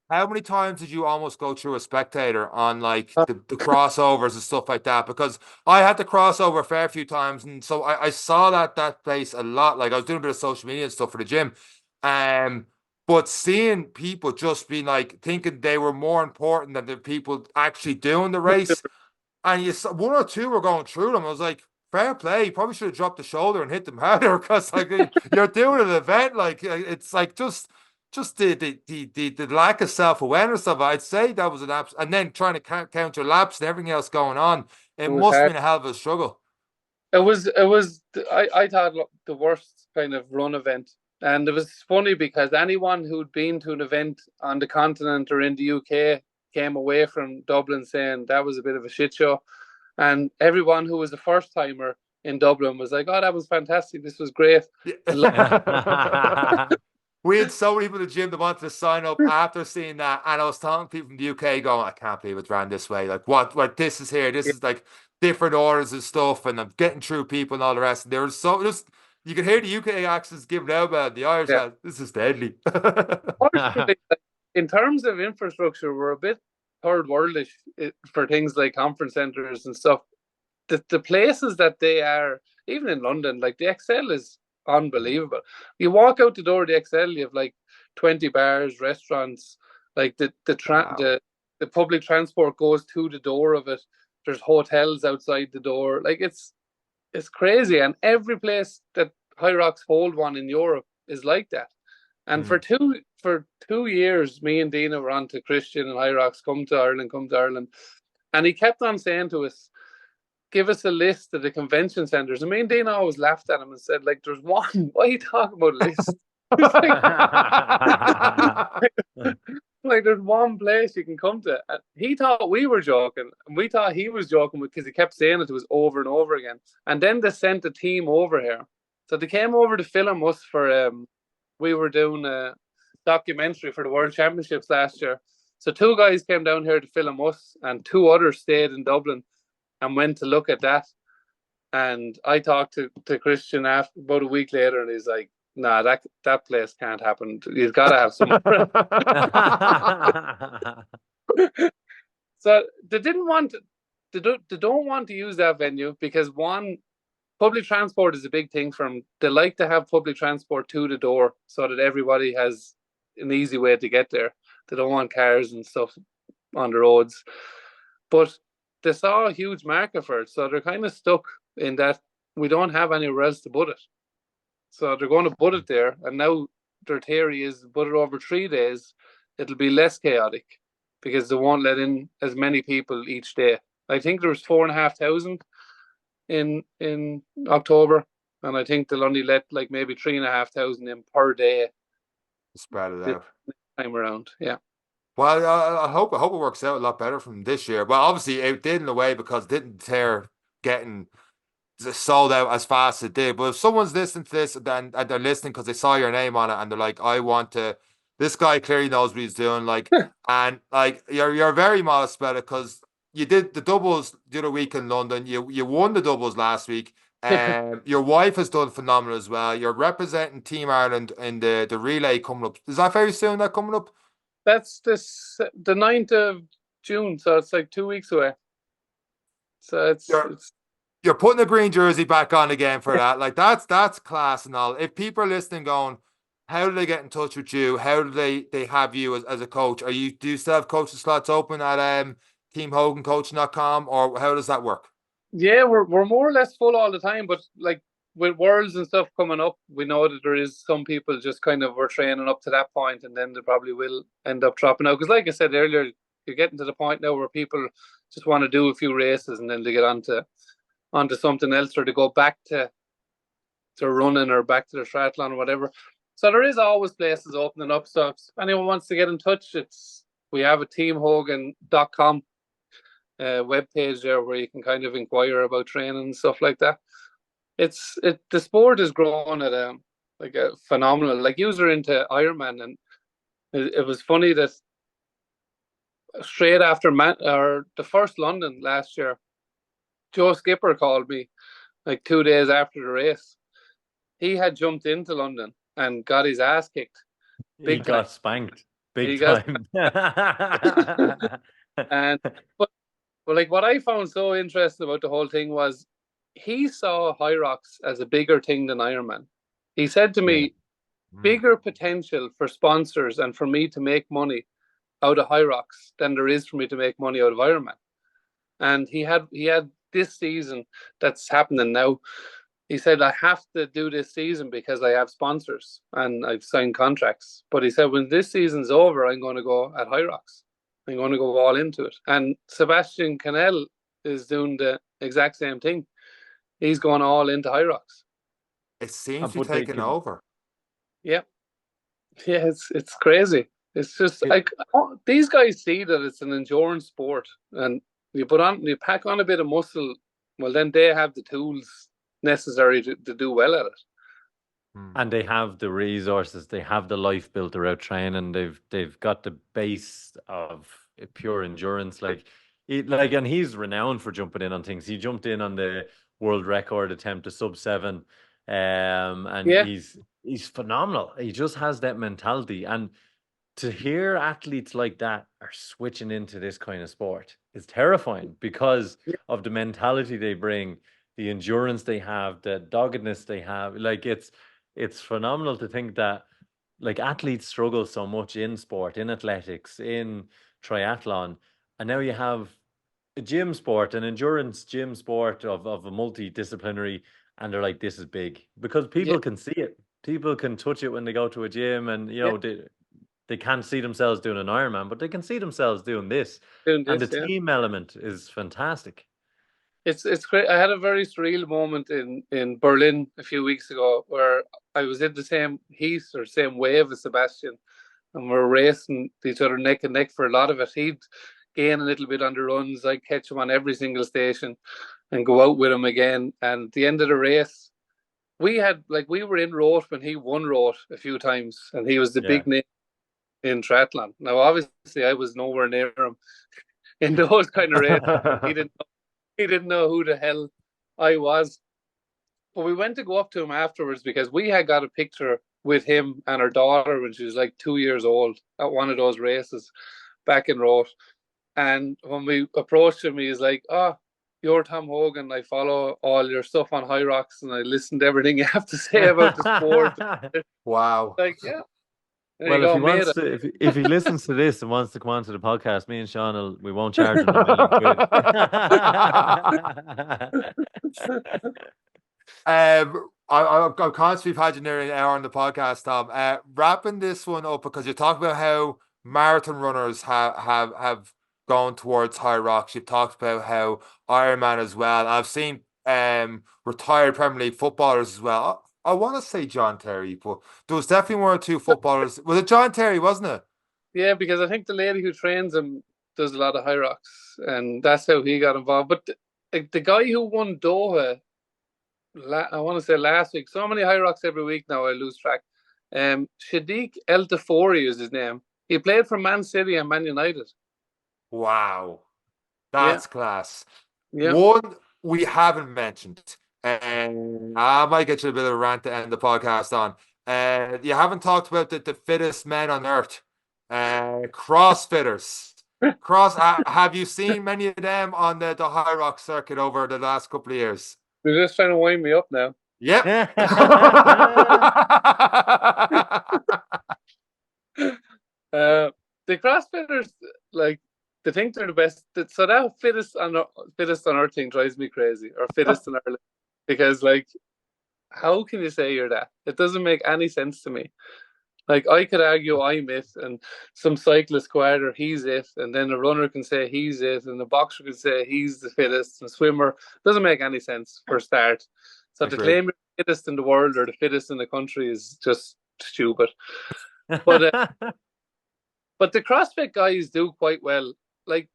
How many times did you almost go through a spectator on like the crossovers and stuff like that? Because I had to crossover a fair few times, and so I saw that place a lot. Like I was doing a bit of social media and stuff for the gym, but seeing people just be like thinking they were more important than the people actually doing the race, and one or two were going through them. I was like, fair play. You probably should have dropped the shoulder and hit them harder because like you're doing an event. Like it's like just the lack of self-awareness of it. I'd say that was an and then trying to counter laps and everything else going on. It must have been a hell of a struggle. It was I thought the worst kind of run event. And it was funny because anyone who'd been to an event on the continent or in the UK came away from Dublin saying that was a bit of a shit show. And everyone who was a first timer in Dublin was like, "Oh, that was fantastic. This was great." We had so many people in the gym that wanted to sign up after seeing that, and I was telling people from the UK, going, "I can't believe it's ran this way. Like, what? Like, this is here. This is like different orders and stuff, and I'm getting through people and all the rest." And there was so just you could hear the UK accents giving out about the Irish. Yeah. This is deadly. In terms of infrastructure, we're a bit third worldish for things like conference centers and stuff. The places that they are, even in London, like the Excel is unbelievable. You walk out the door of the Excel, you have like 20 bars, restaurants, like the public transport goes to the door of it. There's hotels outside the door. Like it's crazy. And every place that Hyrox hold one in Europe is like that. And for 2 years, me and Dina were on to Christian and Hyrox, come to Ireland. And he kept on saying to us, give us a list of the convention centres. And me and Dina always laughed at him and said, like, there's one. Why are you talking about a list? Like, there's one place you can come to. And he thought we were joking. And we thought he was joking because he kept saying it to us over and over again. And then they sent a team over here. So they came over to film us for, we were doing a documentary for the World Championships last year. So 2 guys came down here to film us and 2 others stayed in Dublin and went to look at that. And I talked to Christian after about a week later, and he's like, "Nah, that place can't happen. You've got to have some." So they didn't want they don't want to use that venue because, one, public transport is a big thing for them. They like to have public transport to the door so that everybody has an easy way to get there. They don't want cars and stuff on the roads. But they saw a huge market for it, so they're kind of stuck in that we don't have anywhere else to put it. So they're going to put it there, and now their theory is put it over 3 days, it'll be less chaotic because they won't let in as many people each day. I think there was 4,500 in October, and I think they'll only let like maybe 3,500 in per day. Spread it out. Time around, yeah. Well, I hope it works out a lot better from this year. Well, obviously it did in a way because it didn't tear getting sold out as fast as it did. But if someone's listening to this and they're listening because they saw your name on it and they're like, I want to, this guy clearly knows what he's doing. Like, and like you're very modest about it because you did the doubles the other week in London. You won the doubles last week. Your wife has done phenomenal as well. You're representing Team Ireland in the relay coming up. Is that very soon? That coming up? That's the 9th of June, so it's like 2 weeks away. So you're putting a green jersey back on again for that. Like that's class and all. If people are listening, going, how do they get in touch with you? How do they have you as a coach? Do you still have coaching slots open at teamhogancoaching.com, or how does that work? Yeah, we're more or less full all the time, but like with Worlds and stuff coming up, we know that there is some people just kind of were training up to that point, and then they probably will end up dropping out. Because like I said earlier, you're getting to the point now where people just want to do a few races and then they get onto something else, or to go back to running or back to the triathlon or whatever. So there is always places opening up. So if anyone wants to get in touch, we have a teamhogan.com webpage there where you can kind of inquire about training and stuff like that. The sport is growing at a phenomenal, like, user into Ironman, and it was funny that straight after the first London last year, Joe Skipper called me like 2 days after the race. He had jumped into London and got his ass kicked. He got spanked big time. But like, what I found so interesting about the whole thing was he saw Hyrox as a bigger thing than Ironman. He said to me, bigger potential for sponsors and for me to make money out of Hyrox than there is for me to make money out of Ironman. And he had this season that's happening now. He said, I have to do this season because I have sponsors and I've signed contracts. But he said, when this season's over, I'm going to go at Hyrox. I'm going to go all into it. And Sebastian Cannell is doing the exact same thing. He's going all into Hyrox. It seems to be taking over. Yeah. Yeah, it's crazy. It's just like these guys see that it's an endurance sport, and you pack on a bit of muscle. Well, then they have the tools necessary to do well at it. And they have the resources, they have the life built around training. They've got the base of pure endurance. And he's renowned for jumping in on things. He jumped in on the world record attempt to sub-7, and he's phenomenal. He just has that mentality, and to hear athletes like that are switching into this kind of sport is terrifying because of the mentality they bring, the endurance they have, the doggedness they have. Like it's phenomenal to think that like athletes struggle so much in sport, in athletics, in triathlon, and now you have a gym sport, an endurance gym sport of a multidisciplinary, and they're like, this is big because people can see it. People can touch it when they go to a gym, and they can't see themselves doing an Ironman, but they can see themselves doing this. And the team element is fantastic. It's great. I had a very surreal moment in Berlin a few weeks ago where I was in the same heat or same wave as Sebastian, and we're racing each other neck and neck for a lot of it. He'd gain a little bit on the runs. I'd catch him on every single station and go out with him again. And at the end of the race, we were in Roth when he won Roth a few times, and he was the big name in triathlon. Now, obviously, I was nowhere near him in those kind of races. He didn't know who the hell I was. But we went to go up to him afterwards because we had got a picture with him and our daughter when she was like 2 years old at one of those races back in Roth. And when we approached him, he was like, "Oh, you're Tom Hogan. I follow all your stuff on Hyrox and I listen to everything you have to say about the sport." Wow. Like, yeah. Well, if he listens to this and wants to come on to the podcast, me and Sean we won't charge him I'm conscious we've had you nearly an hour on the podcast, Tom. Wrapping this one up because you talk about how marathon runners have gone towards Hyrox. You've talked about how Ironman as well. I've seen retired Premier League footballers as well. I want to say John Terry, but there was definitely one or two footballers. Was it John Terry, wasn't it? Yeah, because I think the lady who trains him does a lot of Hyrox, and that's how he got involved. But the guy who won Doha, I want to say last week, so many Hyrox every week now, I lose track. Shadiq El Tafori is his name. He played for Man City and Man United. Wow. That's class. Yeah. One we haven't mentioned. And I might get you a bit of a rant to end the podcast on. You haven't talked about the fittest men on earth, CrossFitters. Have you seen many of them on the Hyrox circuit over the last couple of years? You're just trying to wind me up now. Yep. The CrossFitters, like, they think they're the best. So that fittest on earth thing drives me crazy, or fittest in Ireland. Because, like, how can you say you're that? It doesn't make any sense to me. Like, I could argue I'm it, and some cyclist could argue he's it, and then a runner can say he's it, and the boxer can say he's the fittest, and swimmer. It doesn't make any sense for a start. So to claim you're the fittest in the world or the fittest in the country is just stupid. But the CrossFit guys do quite well. Like,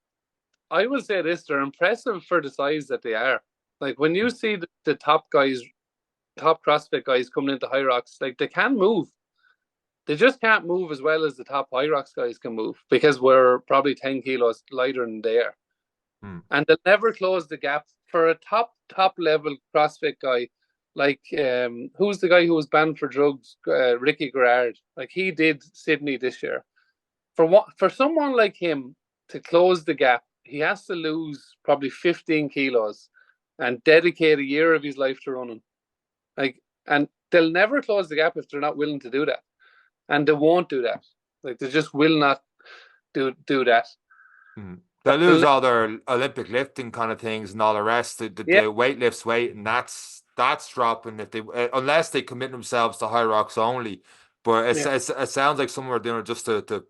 I will say this, they're impressive for the size that they are. Like, when you see the top CrossFit guys coming into Hyrox, like, they can move. They just can't move as well as the top Hyrox guys can move because we're probably 10 kilos lighter than they are. And they'll never close the gap for a top level CrossFit guy. Like, who's the guy who was banned for drugs? Ricky Garrard. Like, he did Sydney this year. For someone like him to close the gap, he has to lose probably 15 kilos and dedicate a year of his life to running. Like, and they'll never close the gap if they're not willing to do that. And they won't do that. Like, they just will not do that. They lose all their Olympic lifting kind of things and all the rest. The weight lifts weight, and that's dropping if they unless they commit themselves to Hyrox only. But it sounds like some are doing it just to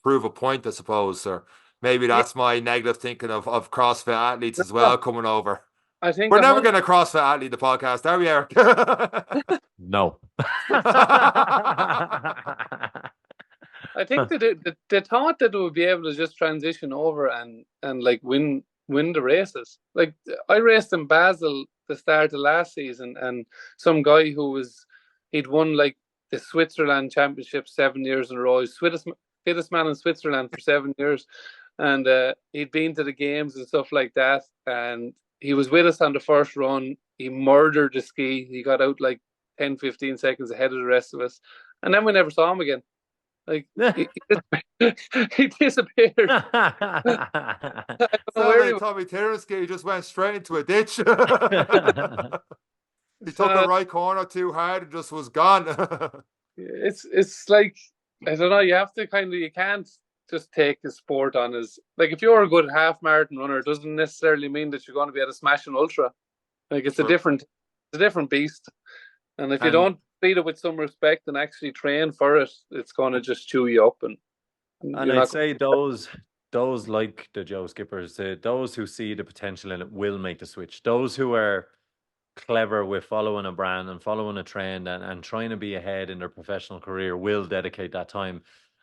prove a point, I suppose, or maybe that's my negative thinking of CrossFit athletes as well coming over. I think we're never going to CrossFit Athlete the podcast, are we, Eric? No. I think that they thought that they would be able to just transition over and like win the races. Like I raced in Basel the start of last season, and some guy he'd won like the Switzerland Championship 7 years in a row. He's fittest man in Switzerland for 7 years, and he'd been to the games and stuff like that. And he was with us on the first run. He murdered the ski. He got out like 10, 15 seconds ahead of the rest of us, and then we never saw him again. Like he disappeared. So Tommy Tyrrellski just went straight into a ditch. He took a right corner too hard and just was gone. It's like, I don't know, you can't just take the sport on as, like, if you're a good half marathon runner, it doesn't necessarily mean that you're going to be able to smash an ultra. Like it's a different beast. And if you don't treat it with some respect and actually train for it, it's going to just chew you up. And I'd say those like the Joe Skippers, those who see the potential in it will make the switch. Those who are clever with following a brand and following a trend and trying to be ahead in their professional career will dedicate that time.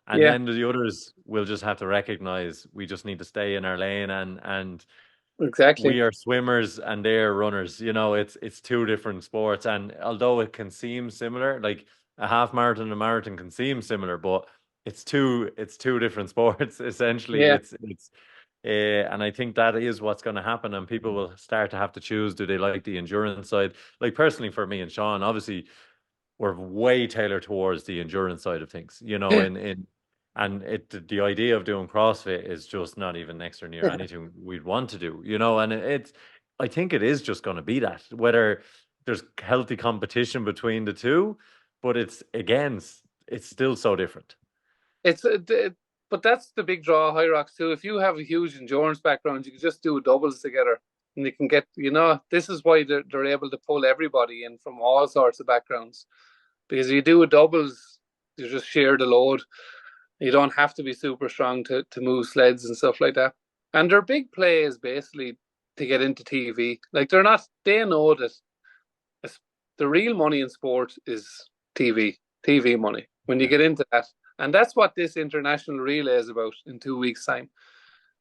And then the others will just have to recognize we just need to stay in our lane and exactly, we are swimmers and they're runners. You know, it's two different sports. And although it can seem similar, like a half marathon and a marathon can seem similar, but it's two different sports essentially. And I think that is what's going to happen, and people will start to have to choose, do they like the endurance side? Like personally for me and Sean, obviously we're way tailored towards the endurance side of things, you know, and the idea of doing CrossFit is just not even next or near anything we'd want to do, you know, and I think it is just going to be that, whether there's healthy competition between the two, but it's still so different. But that's the big draw of Hyrox too. If you have a huge endurance background, you can just do doubles together, and you can get, you know, this is why they're able to pull everybody in from all sorts of backgrounds, because you do a doubles, you just share the load. You don't have to be super strong to move sleds and stuff like that. And their big play is basically to get into TV. Like they know that the real money in sport is TV money. When you get into that. And that's what this international relay is about in 2 weeks' time.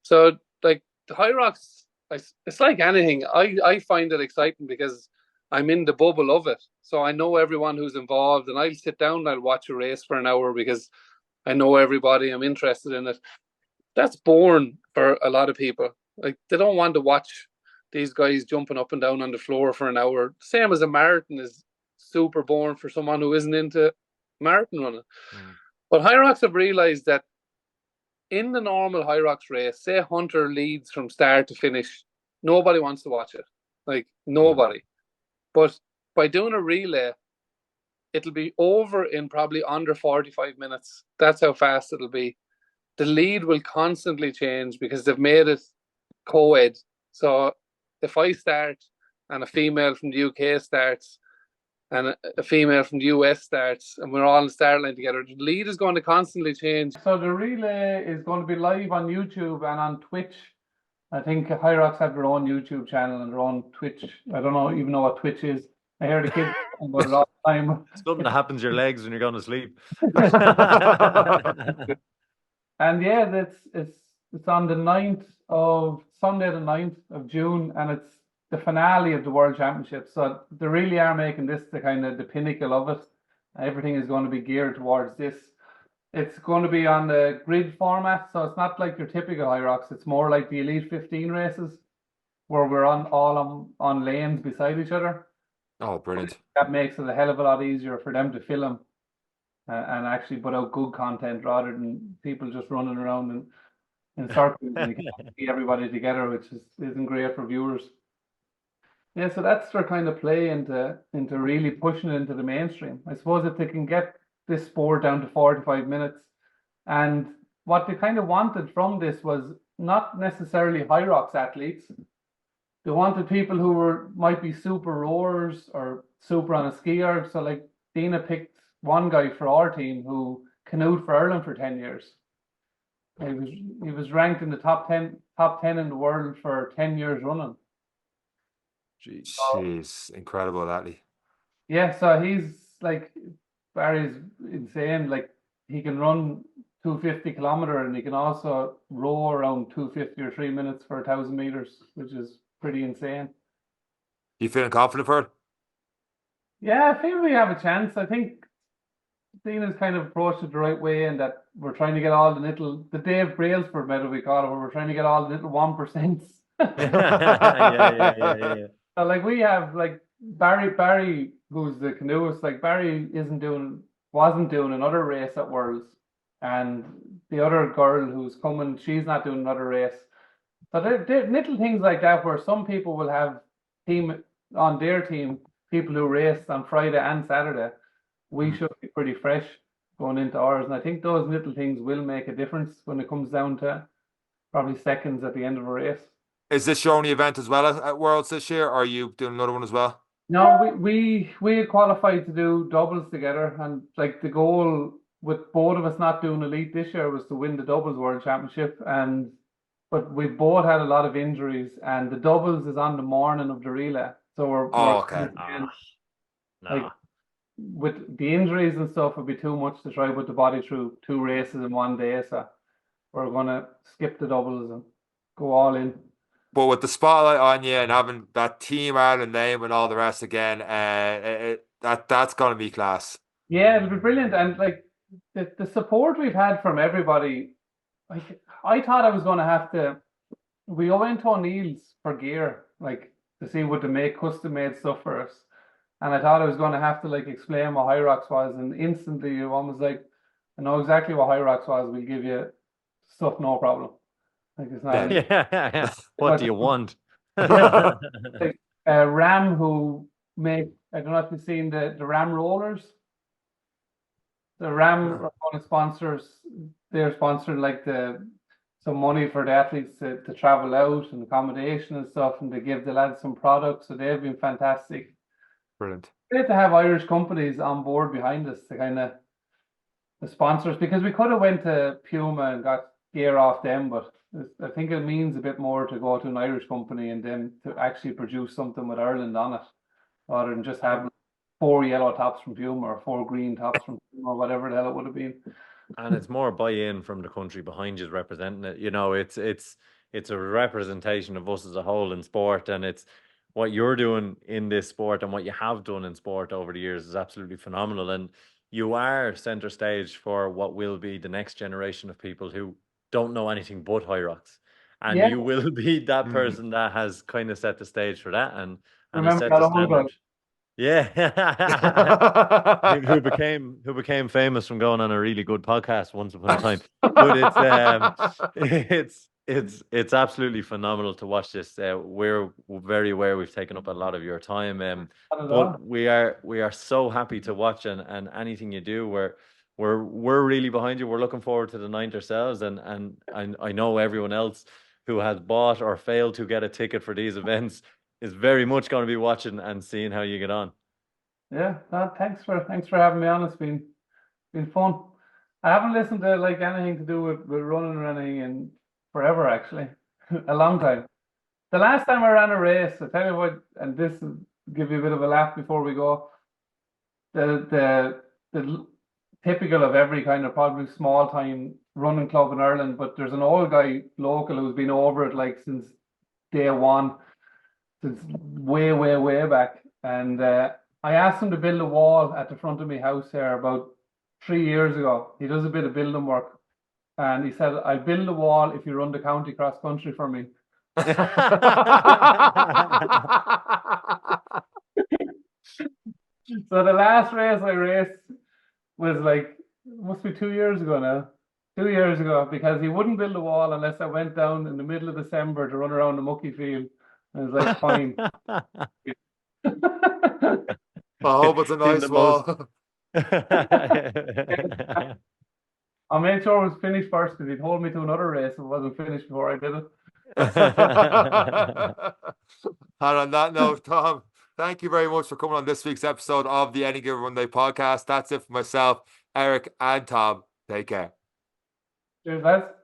So, like, the Hyrox, it's like anything. I find it exciting because I'm in the bubble of it. So I know everyone who's involved, and I'll sit down and I'll watch a race for an hour because I know everybody. I'm interested in it. That's boring for a lot of people. Like, they don't want to watch these guys jumping up and down on the floor for an hour. Same as a marathon is super boring for someone who isn't into marathon running. But Hyrox have realised that in the normal Hyrox race, say Hunter leads from start to finish, nobody wants to watch it. Like, nobody. But by doing a relay, it'll be over in probably under 45 minutes. That's how fast it'll be. The lead will constantly change because they've made it co-ed. So if I start and a female from the UK starts, and a female from the US starts, and we're all in the start line together, the lead is going to constantly change. So the relay is going to be live on YouTube and on Twitch. I think Hyrox have their own YouTube channel and their own Twitch. I don't even know what Twitch is. I hear the kids talking about it all the time. Something that happens to your legs when you're going to sleep. And yeah, it's on the Sunday the 9th of June, and it's the finale of the World Championship. So they really are making this the kind of the pinnacle of it. Everything is going to be geared towards this. It's going to be on the grid format, so it's not like your typical Hyrox. It's more like the Elite 15 races, where we're all on lanes beside each other. Oh, brilliant! That makes it a hell of a lot easier for them to film and actually put out good content rather than people just running around in circles and you can't see everybody together, which isn't great for viewers. Yeah, so that's their kind of play into really pushing it into the mainstream. I suppose if they can get this sport down to 45 minutes, and what they kind of wanted from this was not necessarily Hyrox athletes. They wanted people who might be super rowers or super on a skier. So like Dina picked one guy for our team who canoed for Ireland for 10 years. He was ranked in the top 10 in the world for 10 years running. Jeez, incredible, Athlete. Yeah, so he's like, Barry's insane. Like, he can run 250 kilometer, and he can also row around 250 or 3 minutes for 1,000 meters, which is pretty insane. You feeling confident for it? Yeah, I feel we have a chance. I think Dina's kind of approached it the right way, and that we're trying to get all the Dave Brailsford medal, we call it, where we're trying to get all the little 1%. Yeah. So like we have like Barry, who's the canoeist, like Barry wasn't doing another race at Worlds, and the other girl who's coming, she's not doing another race. So there little things like that where some people will have team on their team, people who race on Friday and Saturday. We should be pretty fresh going into ours, and I think those little things will make a difference when it comes down to probably seconds at the end of a race. Is this your only event as well at Worlds this year, or are you doing another one as well? No, we had qualified to do doubles together, and like the goal with both of us not doing elite this year was to win the doubles world championship, but we both had a lot of injuries, and the doubles is on the morning of the relay, so we're okay. Like with the injuries and stuff, it'd be too much to try put the body through 2 races in one day, so we're gonna skip the doubles and go all in. But with the spotlight on you and having that Team Ireland name and all the rest again, that's gonna be class. Yeah, it'll be brilliant, and like the support we've had from everybody. Like I thought I was going to have to. We went to O'Neill's for gear, like to see what to make custom made stuff for us, and I thought I was going to have to like explain what Hyrox was, and instantly your one was like, "I know exactly what Hyrox was. We'll give you stuff, no problem." Like it's not. Yeah. What do you want? Like Ram, who make, I don't know if you've seen the Ram rollers. The Ram are one of sponsors. They're sponsoring like some money for the athletes to travel out and accommodation and stuff, and they give the lads some products. So they've been fantastic. Brilliant. Great to have Irish companies on board behind us to kind of the sponsors, because we could have went to Puma and got gear off them, but I think it means a bit more to go to an Irish company and then to actually produce something with Ireland on it, rather than just have 4 yellow tops from Puma or 4 green tops from Puma or whatever the hell it would have been. And it's more buy-in from the country behind you representing it. You know, it's a representation of us as a whole in sport, and it's what you're doing in this sport and what you have done in sport over the years is absolutely phenomenal. And you are center stage for what will be the next generation of people who don't know anything but Hyrox. And you will be that person that has kind of set the stage for that and has set the standard. Yeah. who became famous from going on a really good podcast once upon a time. But it's absolutely phenomenal to watch this. We're very aware we've taken up a lot of your time. But we are so happy to watch, and anything you do, we're really behind you. We're looking forward to the 9th ourselves, and I know everyone else who has bought or failed to get a ticket for these events is very much going to be watching and seeing how you get on. Yeah, thanks for having me on. It's been fun. I haven't listened to like anything to do with running or anything in forever, actually. A long time. The last time I ran a race, I tell you what, and this will give you a bit of a laugh before we go. The typical of every kind of probably small time running club in Ireland, but there's an old guy local who's been over it like since day one. Since way back, and I asked him to build a wall at the front of my house here about 3 years ago. He does a bit of building work, and he said, "I'll build a wall if you run the county cross country for me." So the last race I raced was like, must be 2 years ago now. 2 years ago, because he wouldn't build a wall unless I went down in the middle of December to run around the mucky field. I was like, fine. I hope it's a nice wall. I made sure it was finished first because he told me to another race if it wasn't finished before I did it. And on that note, Tom, thank you very much for coming on this week's episode of the Any Given Runday podcast. That's it for myself, Eric, and Tom. Take care. Cheers, lads.